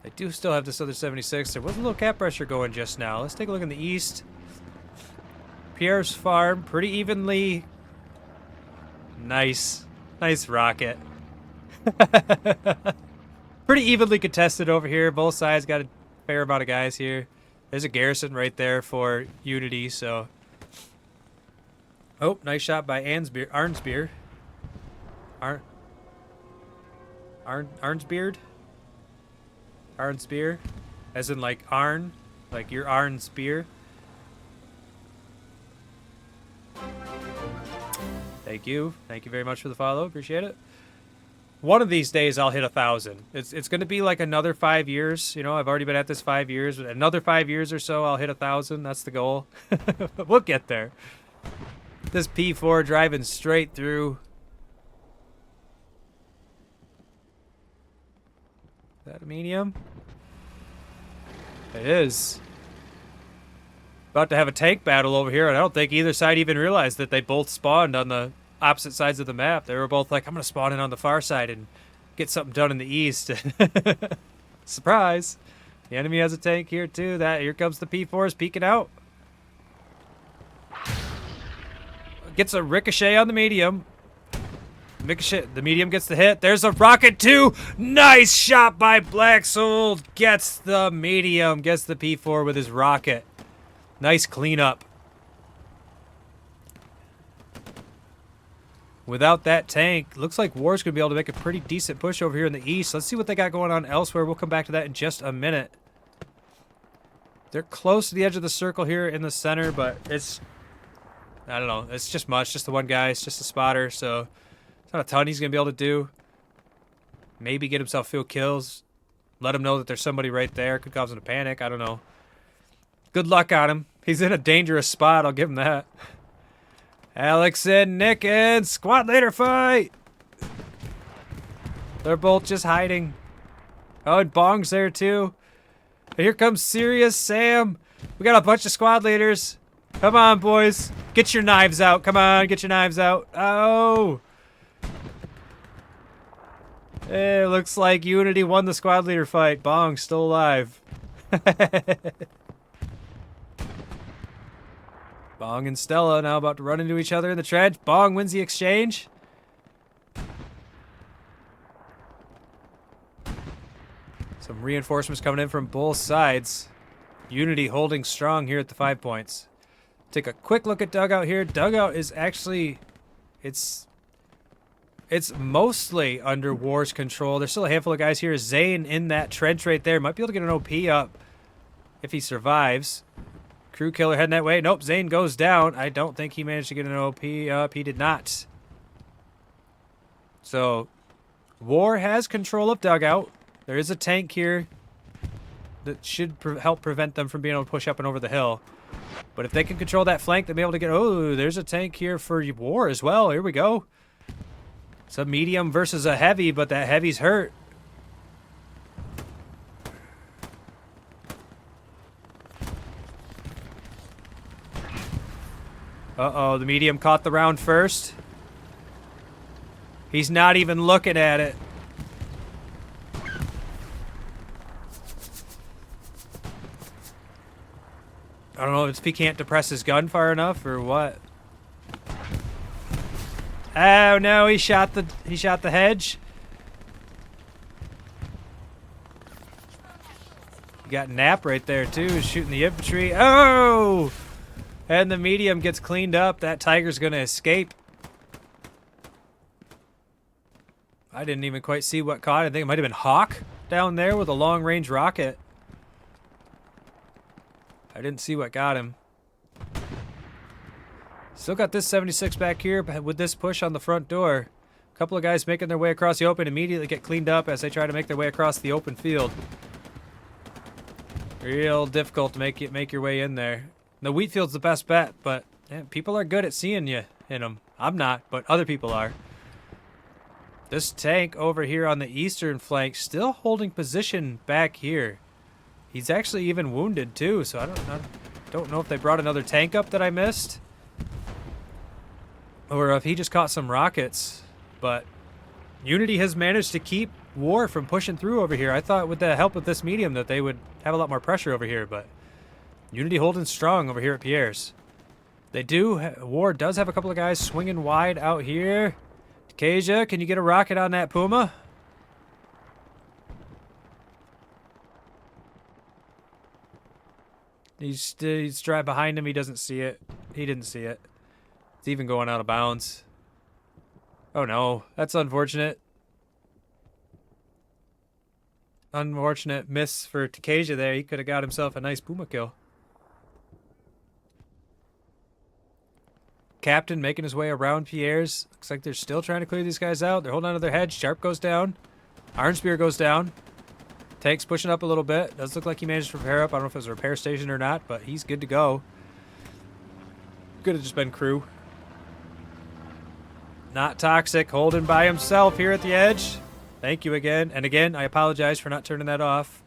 They do still have this other 76. There was a little cap pressure going just now. Let's take a look in the east. Pierre's farm, pretty evenly. Nice. Nice rocket. Pretty evenly contested over here. Both sides got a fair amount of guys here. There's a garrison right there for Unity, so. Oh, nice shot by Arnsbeard. Arnsbeard? Arnspear? As in like Arn? Like your Arn spear? Thank you. Thank you very much for the follow. Appreciate it. One of these days I'll hit 1,000. It's going to be like another 5 years. You know, I've already been at this 5 years. But another 5 years or so, I'll hit 1,000. That's the goal. We'll get there. This P4 driving straight through. Is that a medium? It is. About to have a tank battle over here, and I don't think either side even realized that they both spawned on the opposite sides of the map. They were both like, I'm going to spawn in on the far side and get something done in the east. Surprise. The enemy has a tank here, too. Here comes the P4s peeking out. Gets a ricochet on the medium. The medium gets the hit. There's a rocket, too. Nice shot by Black Soul. Gets the medium. Gets the P4 with his rocket. Nice cleanup. Without that tank, looks like War's going to be able to make a pretty decent push over here in the east. Let's see what they got going on elsewhere. We'll come back to that in just a minute. They're close to the edge of the circle here in the center, but it's... I don't know. It's just much. Just the one guy. It's just a spotter, so... It's not a ton he's going to be able to do. Maybe get himself a few kills. Let him know that there's somebody right there. Could cause him to panic. I don't know. Good luck on him. He's in a dangerous spot. I'll give him that. Alex and Nick and squad leader fight. They're both just hiding. Oh, and Bong's there too. And here comes Sirius Sam. We got a bunch of squad leaders. Come on, boys. Get your knives out. Come on, get your knives out. Oh. It looks like Unity won the squad leader fight. Bong's still alive. Bong and Stella now about to run into each other in the trench. Bong wins the exchange. Some reinforcements coming in from both sides. Unity holding strong here at the 5 points. Take a quick look at Dugout here. Dugout is actually... It's mostly under War's control. There's still a handful of guys here. Zane in that trench right there. Might be able to get an OP up if he survives. Crew killer heading that way. Nope, Zane goes down. I don't think he managed to get an OP up. He did not. So, War has control of Dugout. There is a tank here that should help prevent them from being able to push up and over the hill. But if they can control that flank, they'll be able to get... Oh, there's a tank here for War as well. Here we go. It's a medium versus a heavy, but that heavy's hurt. Uh-oh, the medium caught the round first. He's not even looking at it. I don't know if he can't depress his gun far enough or what. Oh no, he shot the hedge. You got Nap right there too, he's shooting the infantry. Oh! And the medium gets cleaned up. That Tiger's gonna escape. I didn't even quite see what caught. I think it might have been Hawk down there with a long-range rocket. I didn't see what got him. Still got this 76 back here with this push on the front door. A couple of guys making their way across the open immediately get cleaned up as they try to make their way across the open field. Real difficult to make your way in there. The wheat field's the best bet, but people are good at seeing you in them. I'm not, but other people are. This tank over here on the eastern flank still holding position back here. He's actually even wounded too, so I don't know if they brought another tank up that I missed, or if he just caught some rockets. But Unity has managed to keep WAR from pushing through over here. I thought with the help of this medium that they would have a lot more pressure over here, but Unity holding strong over here at Pierre's. They do. WAR does have a couple of guys swinging wide out here. Kasia, can you get a rocket on that Puma? He's right behind him. He doesn't see it. He didn't see it. It's even going out of bounds. Oh no, that's unfortunate. Unfortunate miss for Kasia there. He could have got himself a nice Puma kill. Captain making his way around Pierre's. Looks like they're still trying to clear these guys out. They're holding on to their heads. Sharp goes down. Iron Spear goes down. Tank's pushing up a little bit. Does look like he managed to repair up. I don't know if it was a repair station or not, but he's good to go. Could have just been crew. Not toxic. Holding by himself here at the edge. Thank you again. And again, I apologize for not turning that off.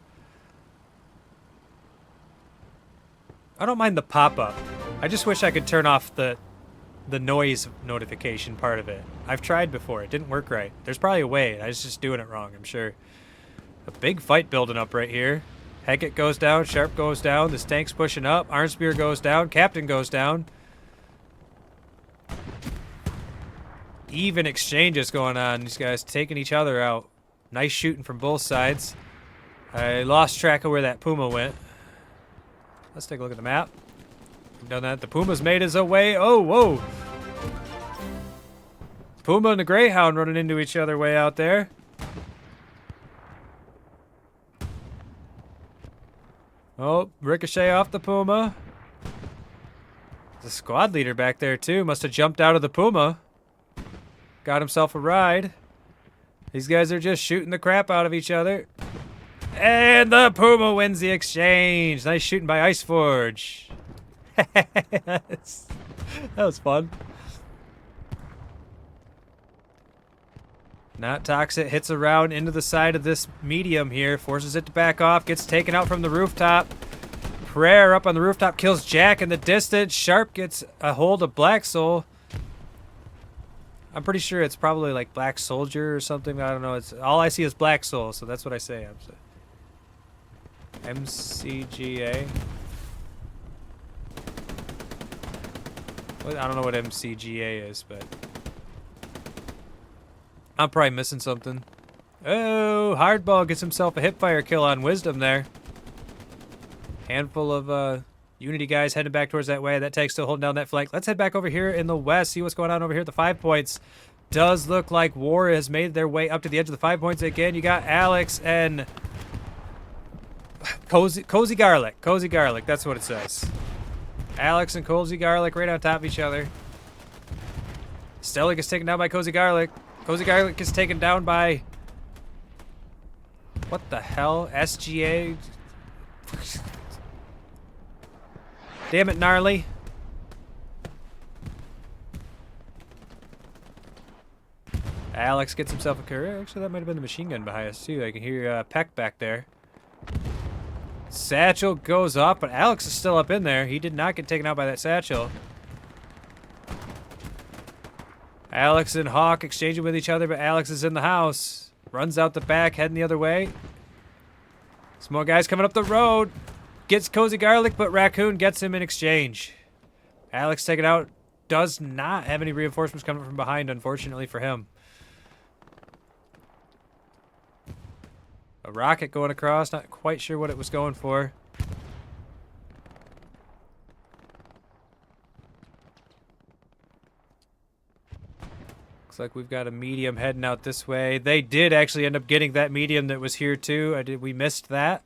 I don't mind the pop-up. I just wish I could turn off the noise notification part of it. I've tried before. It didn't work right. There's probably a way. I was just doing it wrong, I'm sure. A big fight building up right here. Hackett goes down. Sharp goes down. This tank's pushing up. Iron Spear goes down. Captain goes down. Even exchanges going on. These guys taking each other out. Nice shooting from both sides. I lost track of where that Puma went. Let's take a look at the map. We've done that. The Puma's made his way. Oh, whoa. Puma and the Greyhound running into each other way out there. Oh, ricochet off the Puma. The squad leader back there, too. Must have jumped out of the Puma. Got himself a ride. These guys are just shooting the crap out of each other. And the Puma wins the exchange. Nice shooting by Iceforge. That was fun. Not toxic. Hits around into the side of this medium here. Forces it to back off. Gets taken out from the rooftop. Prayer up on the rooftop. Kills Jack in the distance. Sharp gets a hold of Black Soul. I'm pretty sure it's probably like Black Soldier or something. I don't know. It's all I see is Black Soul, so that's what I say. MCGA. I don't know what MCGA is, but I'm probably missing something. Oh, Hardball gets himself a hipfire kill on Wisdom there. Handful of Unity guys heading back towards that way. That tank's still holding down that flank. Let's head back over here in the west, see what's going on over here at the 5 points. Does look like WAR has made their way up to the edge of the 5 points again. You got Alex and Cozy Garlic. Cozy Garlic, that's what it says. Alex and Cozy Garlic right on top of each other. Stella gets taken down by Cozy Garlic. Cozy Garlic gets taken down by... what the hell? SGA? Damn it, Gnarly. Alex gets himself a career. Actually, that might have been the machine gun behind us, too. I can hear Peck back there. Satchel goes off, but Alex is still up in there. He did not get taken out by that satchel. Alex and Hawk exchanging with each other, but Alex is in the house. Runs out the back, heading the other way. Some more guys coming up the road. Gets Cozy Garlic, but Raccoon gets him in exchange. Alex taken out. Does not have any reinforcements coming from behind, unfortunately for him. A rocket going across. Not quite sure what it was going for. Looks like we've got a medium heading out this way. They did actually end up getting that medium that was here too. We missed that.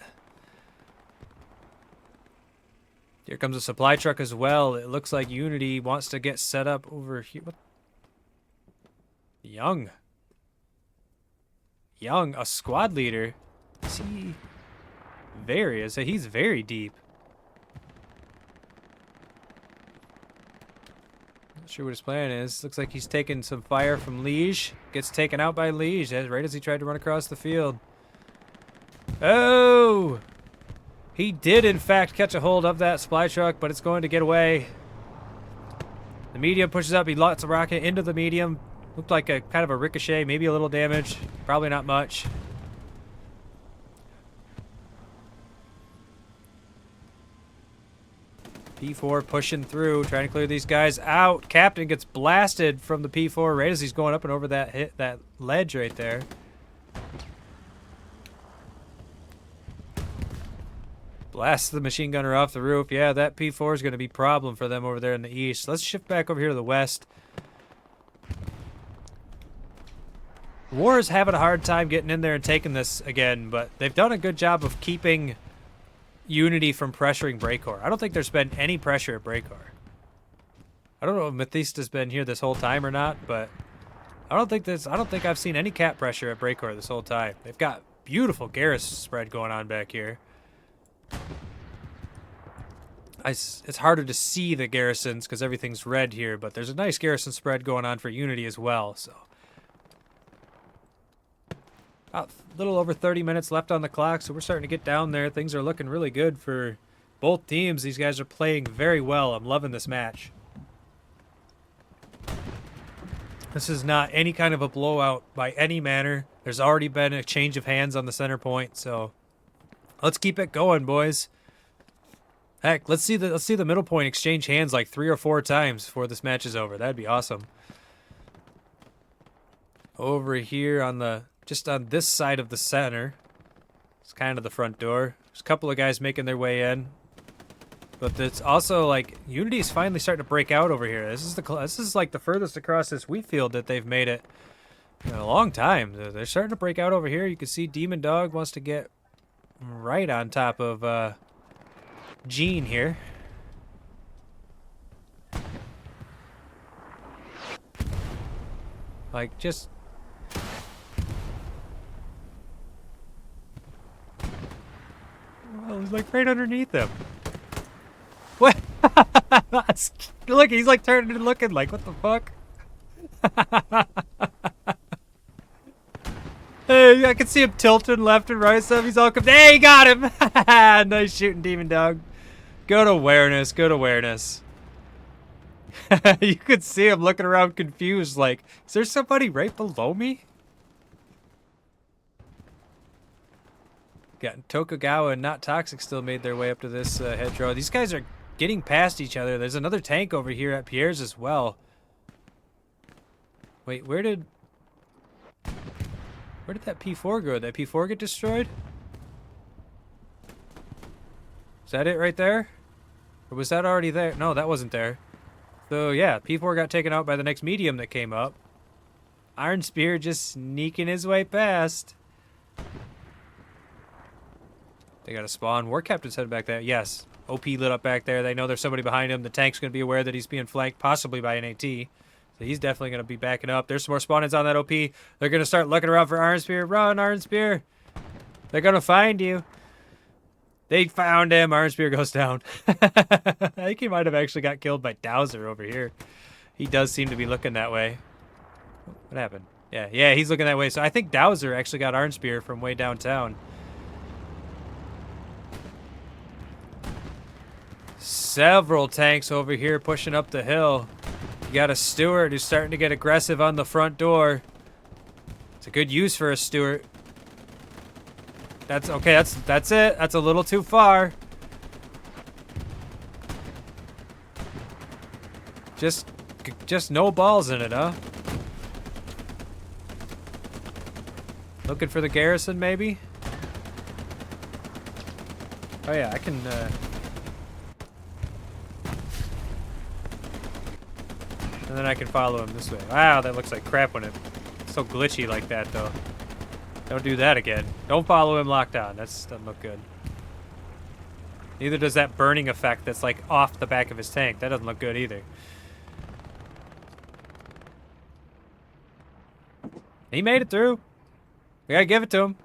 Here comes a supply truck as well. It looks like Unity wants to get set up over here. What? Young, a squad leader. Is he very? He's very deep. Not sure what his plan is. Looks like he's taking some fire from Liege. Gets taken out by Liege right as he tried to run across the field. Oh! He did, in fact, catch a hold of that supply truck, but it's going to get away. The medium pushes up. He lots a rocket into the medium. Looked like a kind of a ricochet, maybe a little damage. Probably not much. P4 pushing through, trying to clear these guys out. Captain gets blasted from the P4 right as he's going up and over that ledge right there. Blasts the machine gunner off the roof. Yeah, that P4 is going to be a problem for them over there in the east. Let's shift back over here to the west. W.A.R is having a hard time getting in there and taking this again, but they've done a good job of keeping Unity from pressuring W.A.R. I don't think there's been any pressure at W.A.R. I don't know if Methista's been here this whole time or not, but I don't think I've seen any cap pressure at W.A.R. this whole time. They've got beautiful garrison spread going on back here. It's harder to see the garrisons because everything's red here, but there's a nice garrison spread going on for Unity as well. So, about a little over 30 minutes left on the clock, so we're starting to get down there. Things are looking really good for both teams. These guys are playing very well. I'm loving this match. This is not any kind of a blowout by any manner. There's already been a change of hands on the center point, so let's keep it going, boys. Heck, let's see the middle point exchange hands like 3 or 4 times before this match is over. That'd be awesome. Over here on just on this side of the center, it's kind of the front door. There's a couple of guys making their way in, but it's also like Unity is finally starting to break out over here. This is like the furthest across this wheat field that they've made it in a long time. They're starting to break out over here. You can see Demon Dog wants to get right on top of Gene here. Like, just... Well, he's like right underneath him. What? Look, he's like turning and looking like, what the fuck? Hey, I can see him tilting left and right, so he's all... Hey, he got him! Nice shooting, Demon Dog. Good awareness, good awareness. You could see him looking around confused, like, is there somebody right below me? Got Tokugawa and Not Toxic still made their way up to this hedgerow. These guys are getting past each other. There's another tank over here at Pierre's as well. Wait, where did that P4 go? Did that P4 get destroyed? Is that it right there? Or was that already there? No, that wasn't there. So yeah, P4 got taken out by the next medium that came up. Iron Spear just sneaking his way past. They got a spawn. War Captain's headed back there. Yes. OP lit up back there. They know there's somebody behind him. The tank's going to be aware that he's being flanked, possibly by an AT. So he's definitely going to be backing up. There's some more spawn-ins on that OP. They're going to start looking around for Iron Spear. Run, Iron Spear. They're going to find you. They found him. Iron Spear goes down. I think he might have actually got killed by Dowser over here. He does seem to be looking that way. What happened? Yeah, he's looking that way. So I think Dowser actually got Iron Spear from way downtown. Several tanks over here pushing up the hill. You got a Stewart who's starting to get aggressive on the front door. It's a good use for a Stewart. That's okay. That's it. That's a little too far. Just no balls in it, huh? Looking for the garrison, maybe? Oh yeah, I can. And then I can follow him this way. Wow, that looks like crap when it's so glitchy like that, though. Don't do that again. Don't follow him locked on. That doesn't look good. Neither does that burning effect that's like off the back of his tank. That doesn't look good either. He made it through. We gotta give it to him.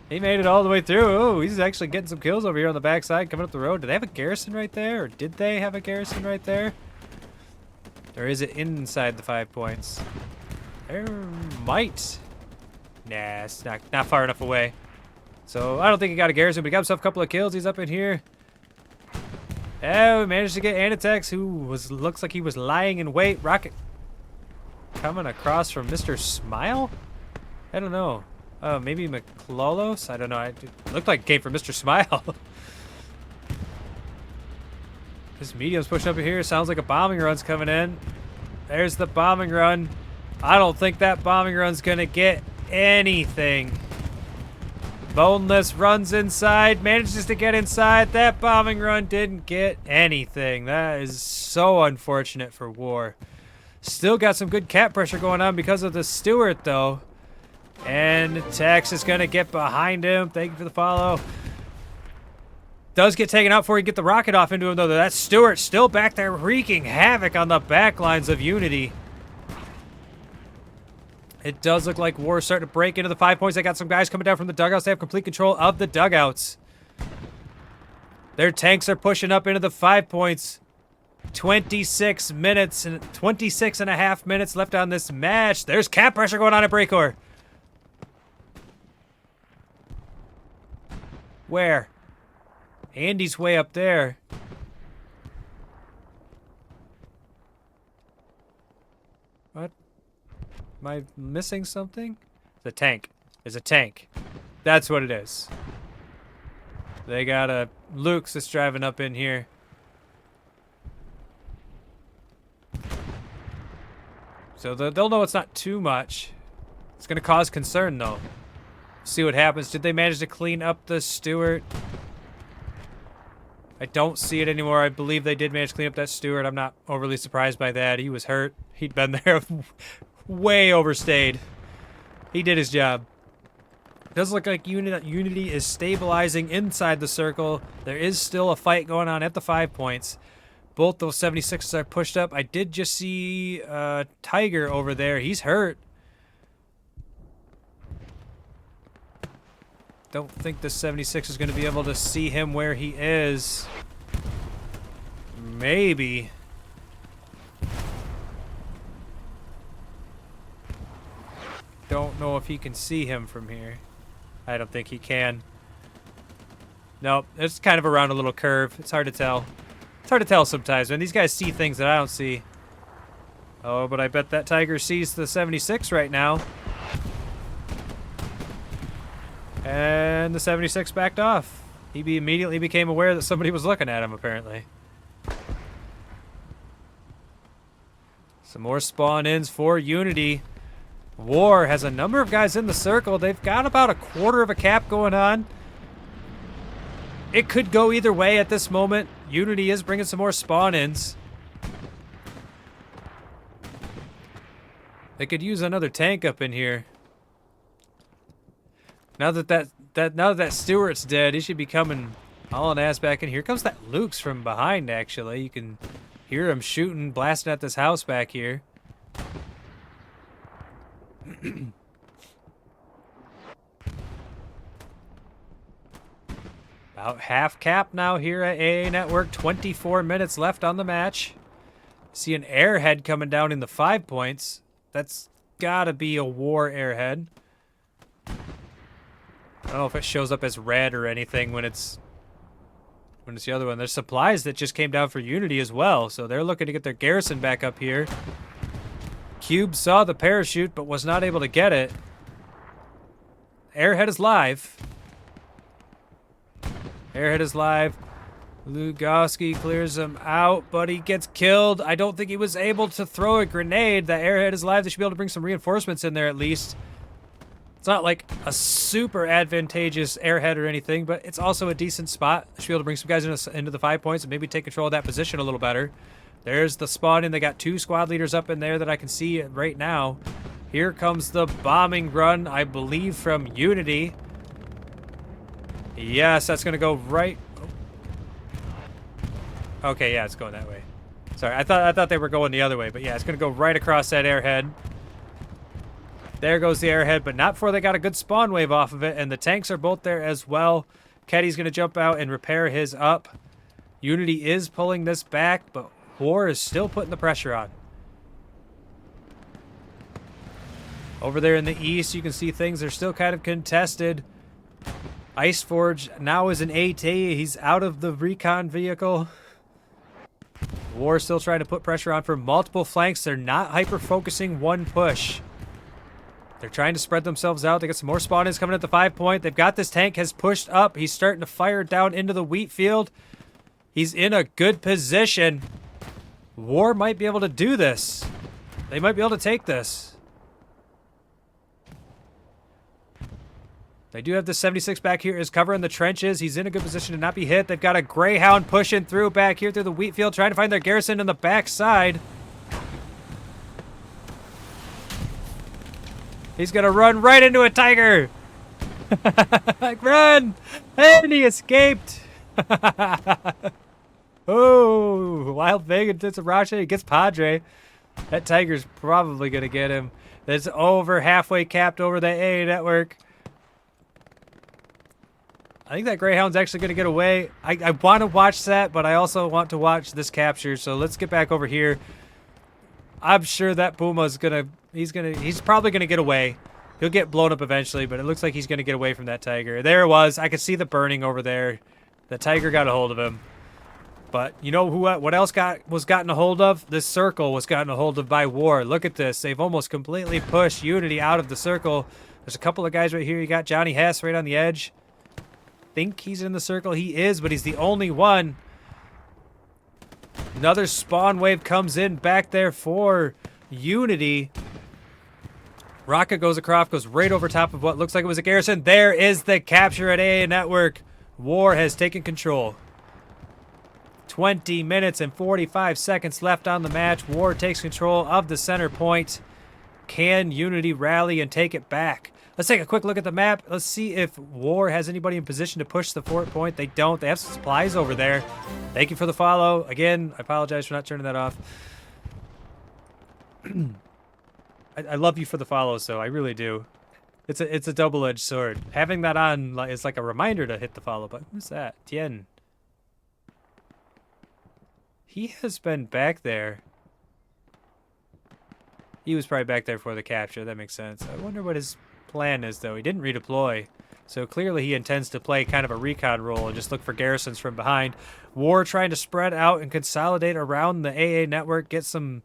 He made it all the way through. Oh, he's actually getting some kills over here on the backside coming up the road. Do they have a garrison right there? Or did they have a garrison right there? Or is it inside the 5 points? There might. Nah, it's not far enough away. So I don't think he got a garrison, but he got himself a couple of kills. He's up in here. Oh, we managed to get Anitex, who looks like he was lying in wait. Rocket coming across from Mr. Smile? I don't know. Oh, maybe McClolos? I don't know. It looked like it came from Mr. Smile. This medium's pushing up here. Sounds like a bombing run's coming in. There's the bombing run. I don't think that bombing run's gonna get anything. Boneless runs inside, manages to get inside. That bombing run didn't get anything. That is so unfortunate for W.A.R. Still got some good cap pressure going on because of the Stewart, though. And Tex is going to get behind him. Thank you for the follow. Does get taken out before he get the rocket off into him, though. That Stewart still back there wreaking havoc on the back lines of Unity. It does look like W.A.R. starting to break into the 5 points. They got some guys coming down from the dugouts. They have complete control of the dugouts. Their tanks are pushing up into the 5 points. 26 minutes and 26 and a half minutes left on this match. There's cap pressure going on at Breakor. Where? Andy's way up there. What? Am I missing something? The tank. There's a tank. That's what it is. They got a Luke's that's driving up in here. So they'll know it's not too much. It's going to cause concern, though. See what happens. Did they manage to clean up the Stewart? I don't see it anymore. I believe they did manage to clean up that Stewart. I'm not overly surprised by that. He was hurt. He'd been there way overstayed. He did his job. Does look like Unity is stabilizing inside the circle. There is still a fight going on at the 5 points. Both those 76s are pushed up. I did just see Tiger over there. He's hurt. Don't think the 76 is going to be able to see him where he is. Maybe. Don't know if he can see him from here. I don't think he can. Nope, it's kind of around a little curve. It's hard to tell. It's hard to tell sometimes, man. These guys see things that I don't see. Oh, but I bet that Tiger sees the 76 right now. And the 76 backed off. He immediately became aware that somebody was looking at him, apparently. Some more spawn-ins for Unity. W.A.R. has a number of guys in the circle. They've got about a quarter of a cap going on. It could go either way at this moment. Unity is bringing some more spawn-ins. They could use another tank up in here. Now that Stewart's dead, he should be coming hauling ass back in. Here comes that Luke's from behind, actually. You can hear him shooting, blasting at this house back here. About half cap now here at AA Network. 24 minutes left on the match. See an airhead coming down in the 5 points. That's gotta be a W.A.R. airhead. I don't know if it shows up as red or anything when it's the other one. There's supplies that just came down for Unity as well, so they're looking to get their garrison back up here. Cube saw the parachute but was not able to get it. Airhead is live. Airhead is live. Lugoski clears him out, but he gets killed. I don't think he was able to throw a grenade. The airhead is live. They should be able to bring some reinforcements in there at least. It's not like a super advantageous airhead or anything, but it's also a decent spot. They should be able to bring some guys into the 5 points and maybe take control of that position a little better. There's the spawn in. They got 2 squad leaders up in there that I can see right now. Here comes the bombing run, I believe, from Unity. Yes, that's going to go right. Okay, yeah, it's going that way. Sorry, I thought they were going the other way, but yeah, it's gonna go right across that airhead. There goes the airhead, but not before they got a good spawn wave off of it, and the tanks are both there as well. Keddy's gonna jump out and repair his up. Unity is pulling this back, but W.A.R is still putting the pressure on. Over there in the east, you can see things are still kind of contested. Iceforge now is an AT. He's out of the recon vehicle. W.A.R still trying to put pressure on for multiple flanks. They're not hyper-focusing one push. They're trying to spread themselves out. They got some more spawn-ins coming at the 5 point. They've got this tank has pushed up. He's starting to fire down into the wheat field. He's in a good position. W.A.R might be able to do this. They might be able to take this. They do have the 76 back here is covering the trenches. He's in a good position to not be hit. They've got a Greyhound pushing through back here through the wheat field, trying to find their garrison in the backside. He's going to run right into a Tiger. Run! And he escaped. Oh, Wild Vegan did some Racha. He gets Padre. That Tiger's probably going to get him. That's over halfway capped over the AA network. I think that Greyhound's actually going to get away. I want to watch that, but I also want to watch this capture. So let's get back over here. I'm sure that Puma's going to... He's probably going to get away. He'll get blown up eventually, but it looks like he's going to get away from that Tiger. There it was. I could see the burning over there. The Tiger got a hold of him. But you know what else was gotten a hold of? This circle was gotten a hold of by W.A.R. Look at this. They've almost completely pushed Unity out of the circle. There's a couple of guys right here. You got Johnny Hess right on the edge. Think he's in the circle. He is, but he's the only one. Another spawn wave comes in back there for Unity. Rocket goes across, goes right over top of what looks like it was a garrison. There is the capture at AA Network. W.A.R has taken control. 20 minutes and 45 seconds left on the match. W.A.R takes control of the center point. Can Unity rally and take it back? Let's take a quick look at the map. Let's see if W.A.R has anybody in position to push the fort point. They don't. They have some supplies over there. Thank you for the follow. Again, I apologize for not turning that off. I love you for the follow, so I really do. It's a double-edged sword. Having that on is like a reminder to hit the follow button. Who's that? Tien. He has been back there. He was probably back there for the capture. That makes sense. I wonder what his plan is, though. He didn't redeploy. So clearly he intends to play kind of a recon role and just look for garrisons from behind. W.A.R trying to spread out and consolidate around the AA network, get some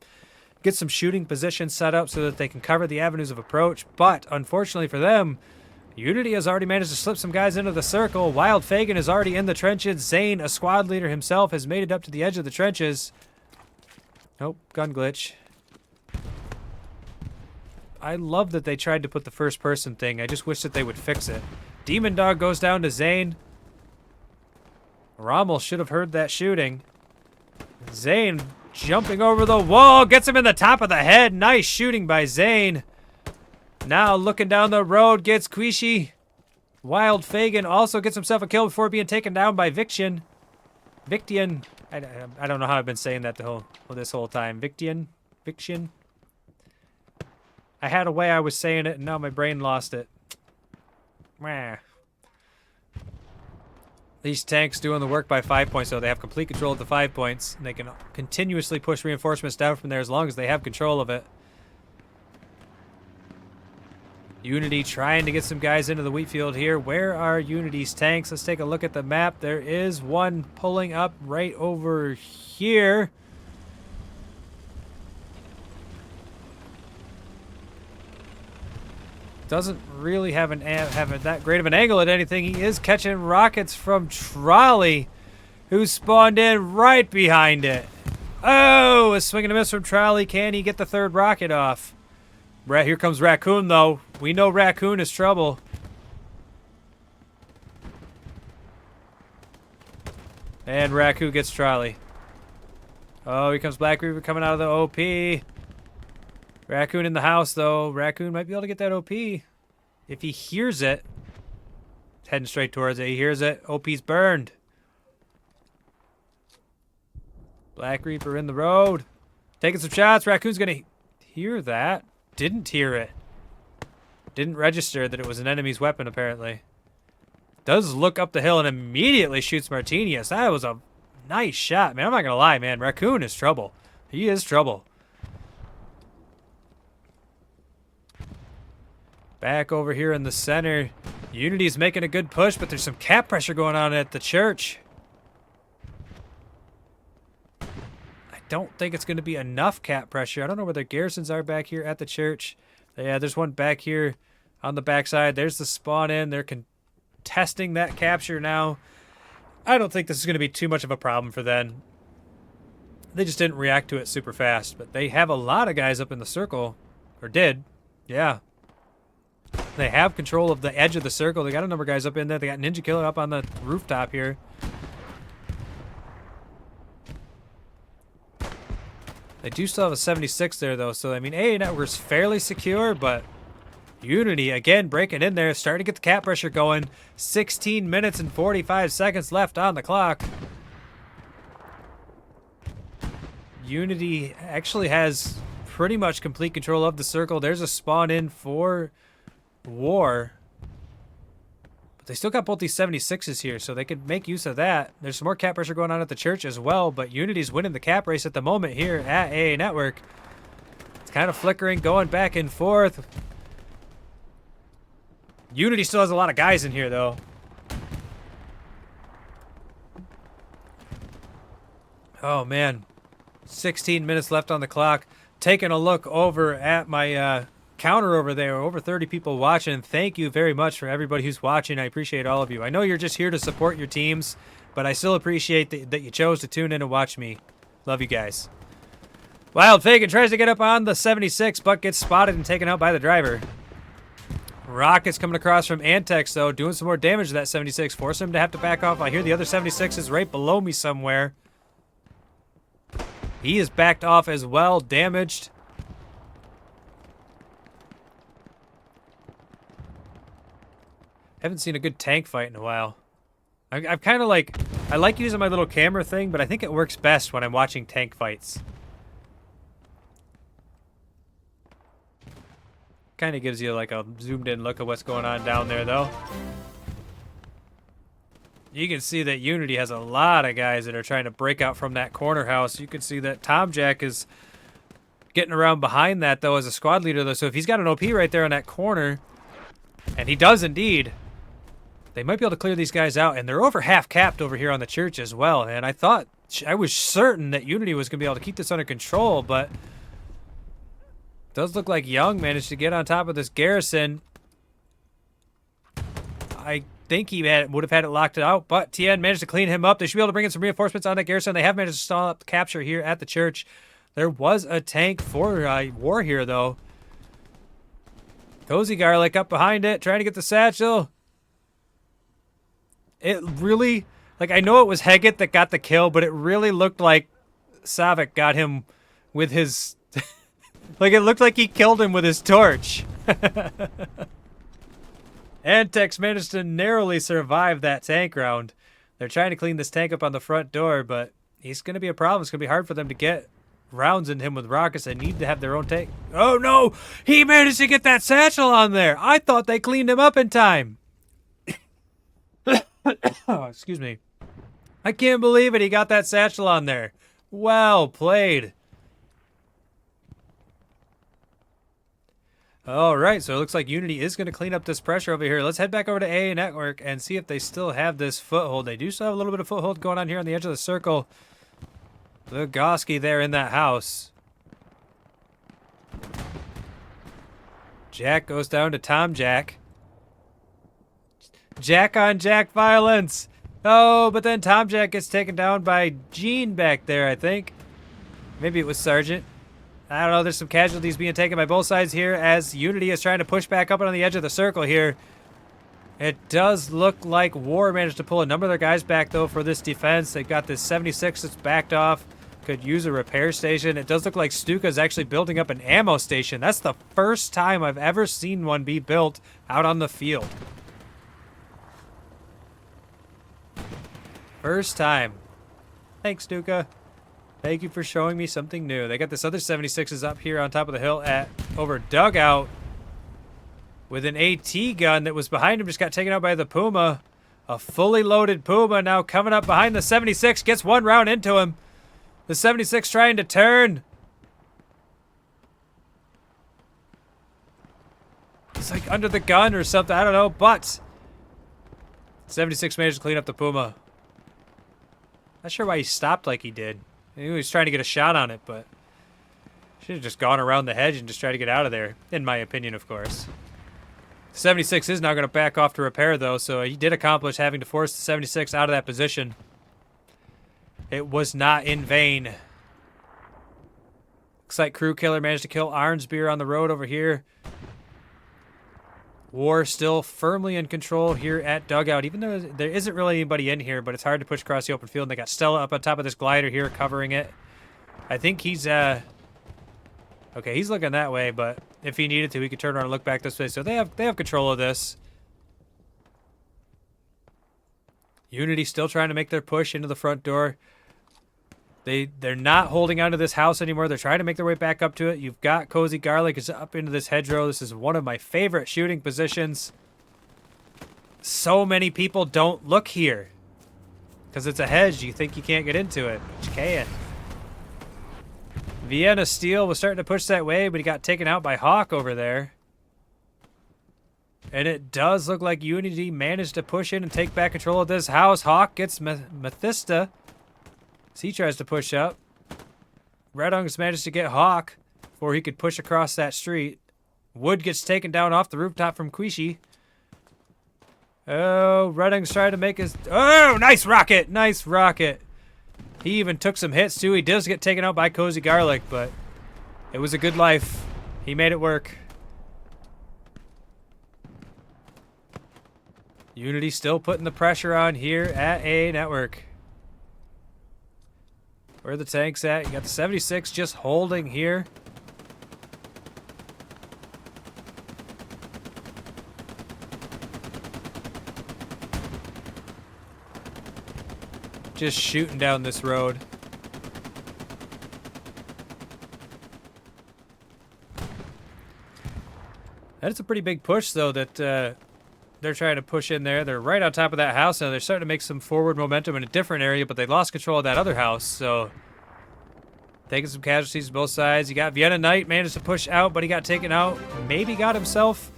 shooting positions set up so that they can cover the avenues of approach. But unfortunately for them, Unity has already managed to slip some guys into the circle. Wild Fagin is already in the trenches. Zane, a squad leader himself, has made it up to the edge of the trenches. Nope, gun glitch. I love that they tried to put the first person thing. I just wish that they would fix it. Demon Dog goes down to Zane. Rommel should have heard that shooting. Zane jumping over the wall, gets him in the top of the head. Nice shooting by Zane. Now looking down the road, gets Quishi. Wild Fagin also gets himself a kill before being taken down by Victian. Victian. I don't know how I've been saying that this whole time. Victian. I had a way I was saying it, and now my brain lost it. Meh. These tanks doing the work by 5 points, so they have complete control of the 5 points, and they can continuously push reinforcements down from there as long as they have control of it. Unity trying to get some guys into the wheat field here. Where are Unity's tanks? Let's take a look at the map. There is one pulling up right over here. Doesn't really have that great of an angle at anything. He is catching rockets from Trolley, who spawned in right behind it. Oh, a swing and a miss from Trolley. Can he get the third rocket off? Here comes Raccoon, though. We know Raccoon is trouble. And Raccoon gets Trolley. Oh, here comes Black Reaver coming out of the OP. Raccoon in the house, though. Raccoon might be able to get that OP. If he hears it. Heading straight towards it. He hears it. OP's burned. Black Reaper in the road. Taking some shots. Raccoon's gonna hear that. Didn't hear it. Didn't register that it was an enemy's weapon, apparently. Does look up the hill and immediately shoots Martinez. That was a nice shot, man. I'm not gonna lie, man. Raccoon is trouble. He is trouble. Back over here in the center. Unity's making a good push, but there's some cap pressure going on at the church. I don't think it's going to be enough cap pressure. I don't know where the garrisons are back here at the church. Yeah, there's one back here on the backside. There's the spawn in. They're contesting that capture now. I don't think this is going to be too much of a problem for them. They just didn't react to it super fast, but they have a lot of guys up in the circle. Or did. Yeah. They have control of the edge of the circle. They got a number of guys up in there. They got Ninja Killer up on the rooftop here. They do still have a 76 there, though. So, I mean, A Network's fairly secure, but Unity, again, breaking in there. Starting to get the cap pressure going. 16 minutes and 45 seconds left on the clock. Unity actually has pretty much complete control of the circle. There's a spawn in for W.A.R. But they still got both these 76s here, so they could make use of that. There's some more cap pressure going on at the church as well, but Unity's winning the cap race at the moment here at AA Network. It's kind of flickering, going back and forth. Unity still has a lot of guys in here, though. Oh, man. 16 minutes left on the clock. Taking a look over at my counter over there. Over 30 people watching. Thank you very much for everybody who's watching. I appreciate all of you. I know you're just here to support your teams, but I still appreciate that you chose to tune in and watch me. Love you guys. Wild Fagin tries to get up on the 76, but gets spotted and taken out by the driver. Rockets coming across from Antex, though, doing some more damage to that 76. Forcing him to have to back off. I hear the other 76 is right below me somewhere. He is backed off as well, damaged. Haven't seen a good tank fight in a while. I've kind of like, I like using my little camera thing, but I think it works best when I'm watching tank fights. Kind of gives you like a zoomed in look at what's going on down there, though. You can see that Unity has a lot of guys that are trying to break out from that corner house. You can see that Tom Jack is getting around behind that, though, as a squad leader, though. So if he's got an OP right there on that corner, and he does indeed, they might be able to clear these guys out. And they're over half capped over here on the church as well. And I was certain that Unity was going to be able to keep this under control, but it does look like Young managed to get on top of this garrison. I think he would have had it locked out, but Tien managed to clean him up. They should be able to bring in some reinforcements on that garrison. They have managed to stall up the capture here at the church. There was a tank for W.A.R. here, though. Cozy Garlic up behind it, trying to get the satchel. It really, like, I know it was Heggett that got the kill, but it really looked like Savik got him with his, like, it looked like he killed him with his torch. Antex managed to narrowly survive that tank round. They're trying to clean this tank up on the front door, but he's going to be a problem. It's going to be hard for them to get rounds in him with rockets. They need to have their own tank. Oh, no! He managed to get that satchel on there! I thought they cleaned him up in time! Oh, excuse me. I can't believe it. He got that satchel on there. Well played. All right, so it looks like Unity is going to clean up this pressure over here. Let's head back over to AA Network and see if they still have this foothold. They do still have a little bit of foothold going on here on the edge of the circle. Lugoski there in that house. Jack goes down to Tom Jack. Jack on Jack violence. Oh, but then Tom Jack gets taken down by Gene back there, I think. Maybe it was Sergeant. I don't know. There's some casualties being taken by both sides here as Unity is trying to push back up on the edge of the circle here. It does look like W.A.R. managed to pull a number of their guys back, though, for this defense. They've got this 76 that's backed off. Could use a repair station. It does look like Stuka's actually building up an ammo station. That's the first time I've ever seen one be built out on the field. First time. Thanks, Stuka. Thank you for showing me something new. They got this other 76s up here on top of the hill at over dugout with an AT gun that was behind him. Just got taken out by the Puma. A fully loaded Puma now coming up behind the 76. Gets one round into him. The 76 trying to turn. It's like under the gun or something. I don't know, but 76 managed to clean up the Puma. Not sure why he stopped like he did. He was trying to get a shot on it, but should have just gone around the hedge and just tried to get out of there, in my opinion, of course. 76 is now going to back off to repair, though, so he did accomplish having to force the 76 out of that position. It was not in vain. Looks like Crew Killer managed to kill Arnsbeer on the road over here. W.A.R still firmly in control here at dugout, even though there isn't really anybody in here, but it's hard to push across the open field. And they got Stella up on top of this glider here covering it. I think he's, okay, he's looking that way, but if he needed to, he could turn around and look back this way. So they have control of this. Unity still trying to make their push into the front door. They're not holding onto this house anymore. They're trying to make their way back up to it. You've got Cozy Garlic is up into this hedgerow. This is one of my favorite shooting positions. So many people don't look here because it's a hedge. You think you can't get into it, but you can. Vienna Steel was starting to push that way, but he got taken out by Hawk over there. And it does look like Unity managed to push in and take back control of this house. Hawk gets Methista. He tries to push up. Red Ung's managed to get Hawk before he could push across that street. Wood gets taken down off the rooftop from Quishi. Oh, Red Ung's trying to make his... Oh, nice rocket! Nice rocket. He even took some hits, too. He does get taken out by Cozy Garlic, but it was a good life. He made it work. Unity still putting the pressure on here at A Network. Where are the tanks at? You got the 76 just holding here. Just shooting down this road. That's a pretty big push, though, that they're trying to push in there. They're right on top of that house now. They're starting to make some forward momentum in a different area, but they lost control of that other house, so taking some casualties on both sides. You got Vienna Knight managed to push out, but he got taken out. Maybe got himself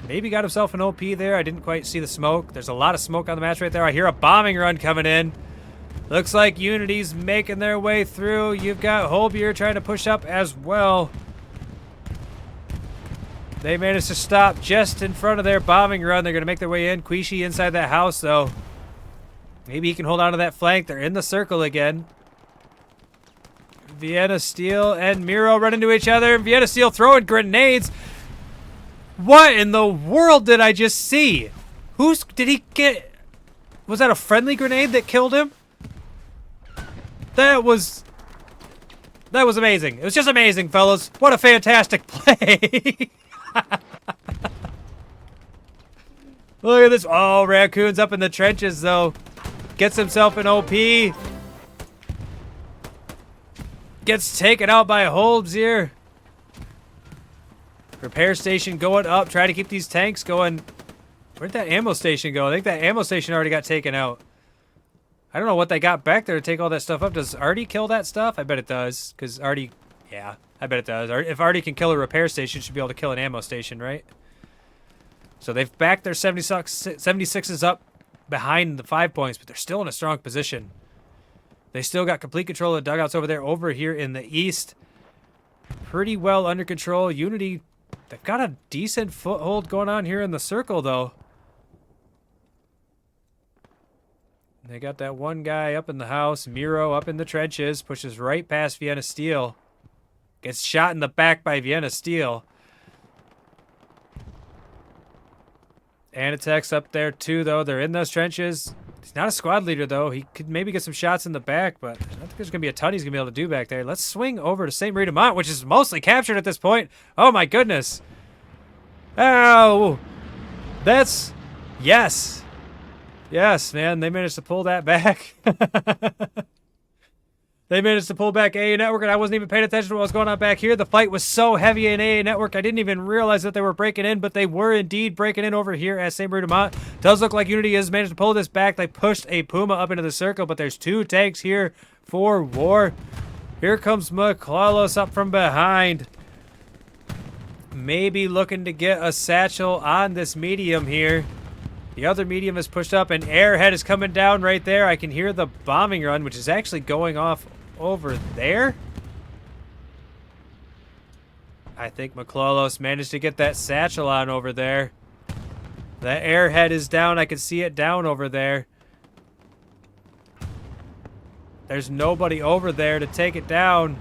an OP there. I didn't quite see the smoke. There's a lot of smoke on the match right there. I hear a bombing run coming in. Looks like Unity's making their way through. You've got Holbier trying to push up as well. They managed to stop just in front of their bombing run. They're going to make their way in. Quishi inside that house, though. Maybe he can hold on to that flank. They're in the circle again. Vienna Steel and Miro run into each other. Vienna Steel throwing grenades. What in the world did I just see? Did he get... Was that a friendly grenade that killed him? That was amazing. It was just amazing, fellas. What a fantastic play. Look at this. Oh, Raccoon's up in the trenches, though. Gets himself an OP. Gets taken out by Holbs here. Repair station going up. Try to keep these tanks going. Where'd that ammo station go? I think that ammo station already got taken out. I don't know what they got back there to take all that stuff up. Does Artie kill that stuff? I bet it does. Because Artie... Yeah, I bet it does. If Artie can kill a repair station, it should be able to kill an ammo station, right? So they've backed their 76s up behind the 5 points, but they're still in a strong position. They still got complete control of the dugouts over there, over here in the east. Pretty well under control. Unity, they've got a decent foothold going on here in the circle, though. They got that one guy up in the house. Miro up in the trenches. Pushes right past Vienna Steel. Gets shot in the back by Vienna Steel. Anatech's up there too, though. They're in those trenches. He's not a squad leader, though. He could maybe get some shots in the back, but I don't think there's going to be a ton he's going to be able to do back there. Let's swing over to St. Marie de Mont, which is mostly captured at this point. Oh, my goodness. Oh, that's... Yes. Yes, man. They managed to pull that back. They managed to pull back AA Network, and I wasn't even paying attention to what was going on back here. The fight was so heavy in AA Network, I didn't even realize that they were breaking in, but they were indeed breaking in over here at St. Marie-de-Mont. Does look like Unity has managed to pull this back. They pushed a Puma up into the circle, but there's 2 tanks here for War. Here comes McClellis up from behind. Maybe looking to get a satchel on this medium here. The other medium is pushed up, and Airhead is coming down right there. I can hear the bombing run, which is actually going off over there. I think McClellis managed to get that satchel on over there. The Airhead is down. I can see it down over there. There's nobody over there to take it down.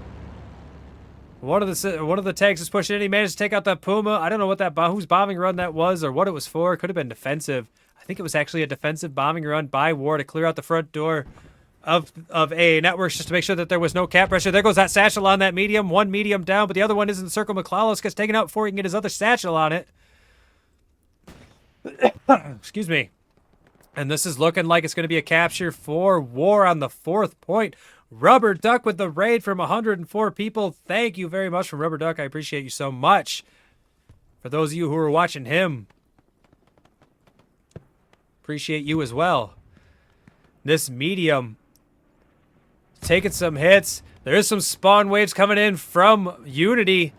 One of the tanks is pushing in. He managed to take out that Puma. I don't know what whose bombing run that was or what it was for. It could have been defensive. I think it was actually a defensive bombing run by War to clear out the front door of AA Networks just to make sure that there was no cap pressure. There goes that satchel on that medium. One medium down, but the other one is in the circle. McClellis gets taken out before he can get his other satchel on it. Excuse me. And this is looking like it's going to be a capture for War on the 4th point. Rubber Duck with the raid from 104 people. Thank you very much from Rubber Duck. I appreciate you so much. For those of you who are watching him, appreciate you as well. This medium taking some hits. There is some spawn waves coming in from Unity.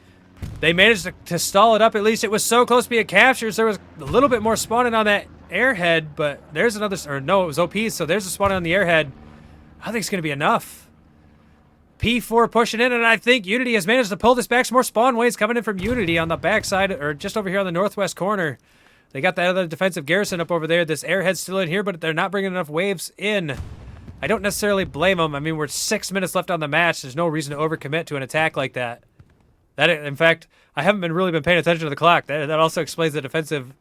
They managed to stall it up. At least it was so close to being captured. So there was a little bit more spawning on that Airhead, but there's another, or no, it was OP, so there's a spawning on the Airhead. I think it's going to be enough. P4 pushing in, and I think Unity has managed to pull this back. Some more spawn waves coming in from Unity on the backside, or just over here on the northwest corner. They got that other defensive garrison up over there. This Airhead's still in here, but they're not bringing enough waves in. I don't necessarily blame them. I mean, we're 6 minutes left on the match. There's no reason to overcommit to an attack like that. In fact, I haven't really been paying attention to the clock. That also explains the defensive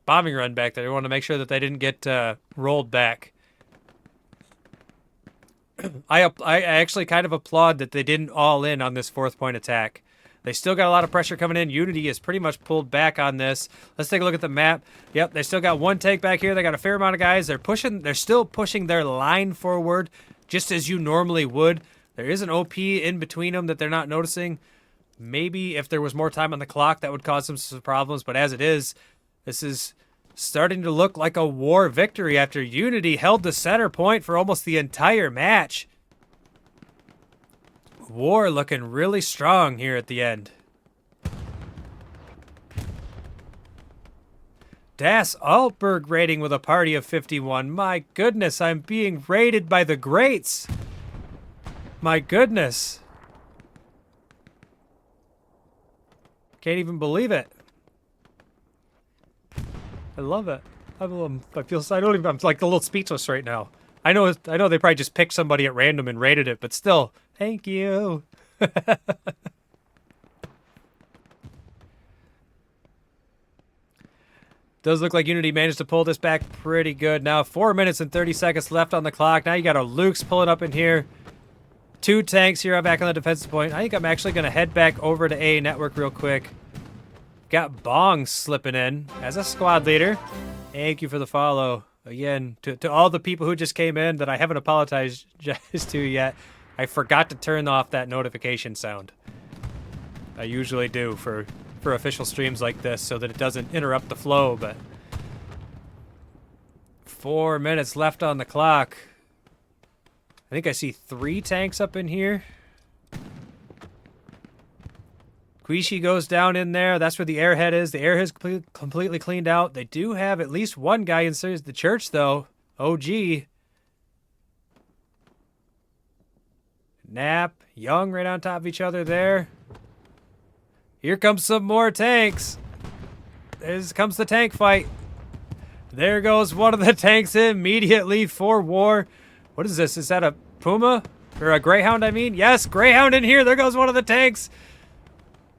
bombing run back there. I want to make sure that they didn't get rolled back. I actually kind of applaud that they didn't all in on this 4th point attack. They still got a lot of pressure coming in. Unity is pretty much pulled back on this. Let's take a look at the map. Yep, they still got 1 tank back here. They got a fair amount of guys. They're still pushing their line forward just as you normally would. There is an OP in between them that they're not noticing. Maybe if there was more time on the clock, that would cause some problems. But as it is, this is starting to look like a War victory after Unity held the center point for almost the entire match. War looking really strong here at the end. Das Altberg raiding with a party of 51. My goodness, I'm being raided by the greats. My goodness. Can't even believe it. I love it. I'm like a little speechless right now. I know they probably just picked somebody at random and rated it, but still, thank you. Does look like Unity managed to pull this back pretty good. Now 4 minutes and 30 seconds left on the clock. Now you got a Luke's pulling up in here. 2 tanks here back on the defensive point. I think I'm actually going to head back over to A Network real quick. Got Bong slipping in as a squad leader. Thank you for the follow. Again, to all the people who just came in that I haven't apologized to yet, I forgot to turn off that notification sound. I usually do for official streams like this so that it doesn't interrupt the flow, but 4 minutes left on the clock. I think I see 3 tanks up in here. Quishi goes down in there. That's where the Airhead is. The Airhead's completely cleaned out. They do have at least 1 guy in the church, though. OG. Nap, Young right on top of each other there. Here comes some more tanks. There comes the tank fight. There goes one of the tanks immediately for War. What is this? Is that a Puma? Or a Greyhound, I mean? Yes, Greyhound in here. There goes one of the tanks.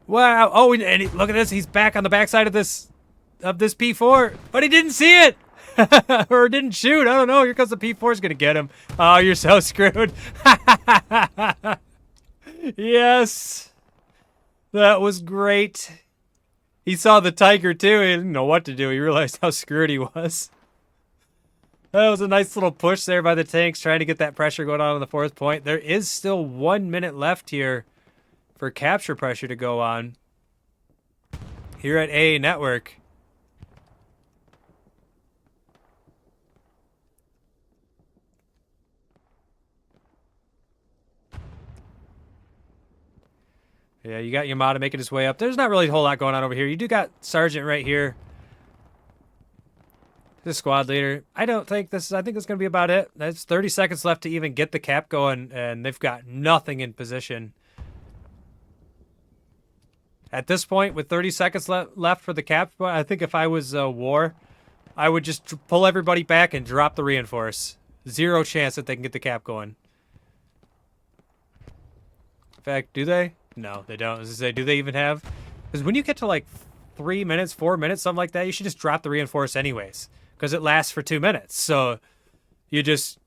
Wow. Oh, and look at this. He's back on the backside of this P4. But he didn't see it. Or didn't shoot. I don't know. Here comes the P4 is going to get him. Oh, you're so screwed. Yes. That was great. He saw the Tiger, too. He didn't know what to do. He realized how screwed he was. That was a nice little push there by the tanks, trying to get that pressure going on the 4th point. There is still 1 minute left here for capture pressure to go on here at AA Network. Yeah, you got Yamada making his way up. There's not really a whole lot going on over here. You do got Sergeant right here. The squad leader. I think this is going to be about it. There's 30 seconds left to even get the cap going, and they've got nothing in position. At this point, with 30 seconds left for the cap, I think if I was WAR, I would just pull everybody back and drop the reinforce. Zero chance that they can get the cap going. In fact, do they? No, they don't. As I say, do they even have? Because when you get to like 3 minutes, 4 minutes, something like that, you should just drop the reinforce anyways. Because it lasts for 2 minutes. So you just,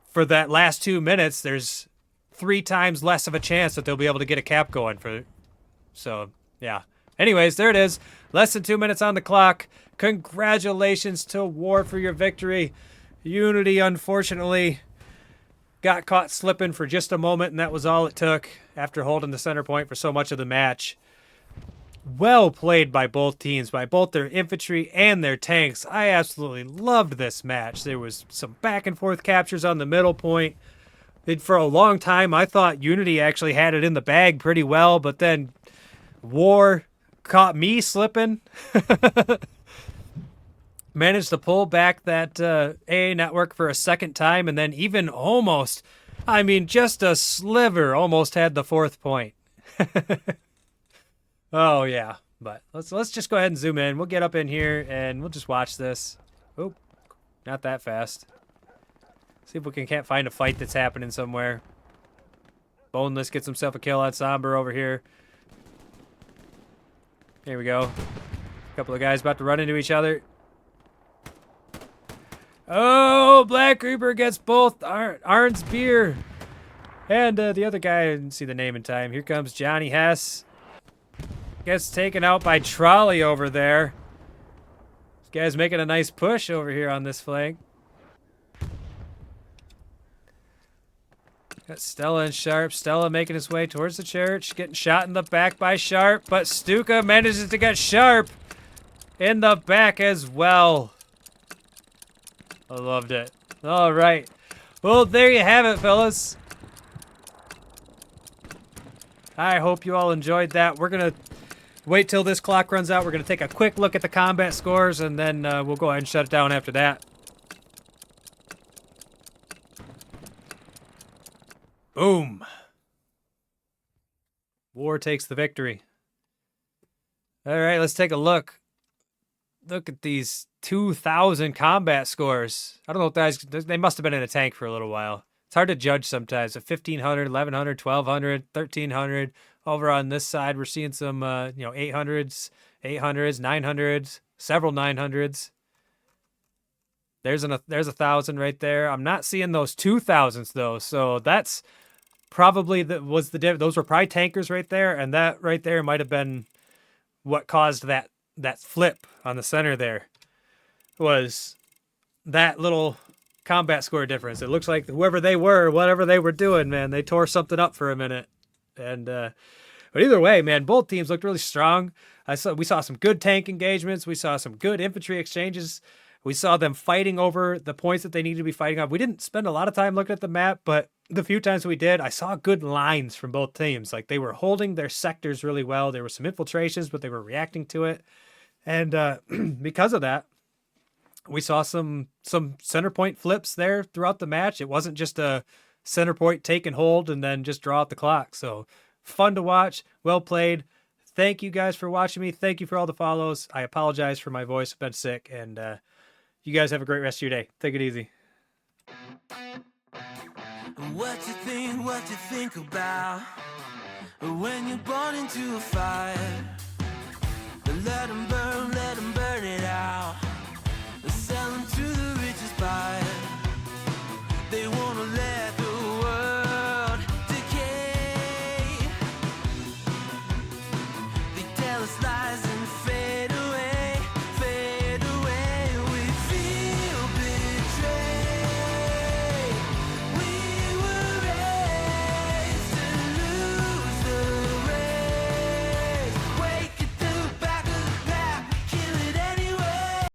for that last 2 minutes, there's 3 times less of a chance that they'll be able to get a cap going for. So, yeah. Anyways, there it is. Less than 2 minutes on the clock. Congratulations to WAR for your victory. Unity, unfortunately, got caught slipping for just a moment, and that was all it took after holding the center point for so much of the match. Well played by both teams, by both their infantry and their tanks. I absolutely loved this match. There was some back and forth captures on the middle point. For a long time, I thought Unity actually had it in the bag pretty well, but then WAR caught me slipping. Managed to pull back that AA network for a second time, and then even almost, I mean, just a sliver, almost had the 4th point. Oh, yeah. But let's just go ahead and zoom in. We'll get up in here, and we'll just watch this. Oh, not that fast. See if we can't find a fight that's happening somewhere. Boneless gets himself a kill on Somber over here. Here we go. A couple of guys about to run into each other. Oh, Black Reaper gets both Arn's beer. And the other guy, I didn't see the name in time. Here comes Johnny Hess. Gets taken out by Trolley over there. This guy's making a nice push over here on this flank. Got Stella and Sharp. Stella making his way towards the church. Getting shot in the back by Sharp. But Stuka manages to get Sharp in the back as well. I loved it. All right. Well, there you have it, fellas. I hope you all enjoyed that. We're going to wait till this clock runs out. We're going to take a quick look at the combat scores, and then we'll go ahead and shut it down after that. Boom. WAR takes the victory. All right, let's take a look. Look at these 2,000 combat scores. I don't know if they must have been in a tank for a little while. It's hard to judge sometimes. A 1,500, 1,100, 1,200, 1,300. Over on this side, we're seeing some, 800s, 800s, 900s, several 900s. There's 1,000 right there. I'm not seeing those 2,000s though, so that's probably those were probably tankers right there, and that right there might have been what caused that flip on the center there. Was that little combat score difference. It looks like whoever they were, whatever they were doing, man, they tore something up for a minute. And but either way, man, both teams looked really strong. We saw some good tank engagements. We saw some good infantry exchanges. We saw them fighting over the points that they needed to be fighting on. We didn't spend a lot of time looking at the map, but the few times we did, I saw good lines from both teams. Like, they were holding their sectors really well. There were some infiltrations, but they were reacting to it. And because of that, we saw some center point flips there throughout the match. It wasn't just a center point take and hold and then just draw out the clock. So fun to watch. Well played. Thank you guys for watching me. Thank you for all the follows. I apologize for my voice. I've been sick, and you guys have a great rest of your day. Take it easy. What you think about when you're born into a fire? Let 'em burn.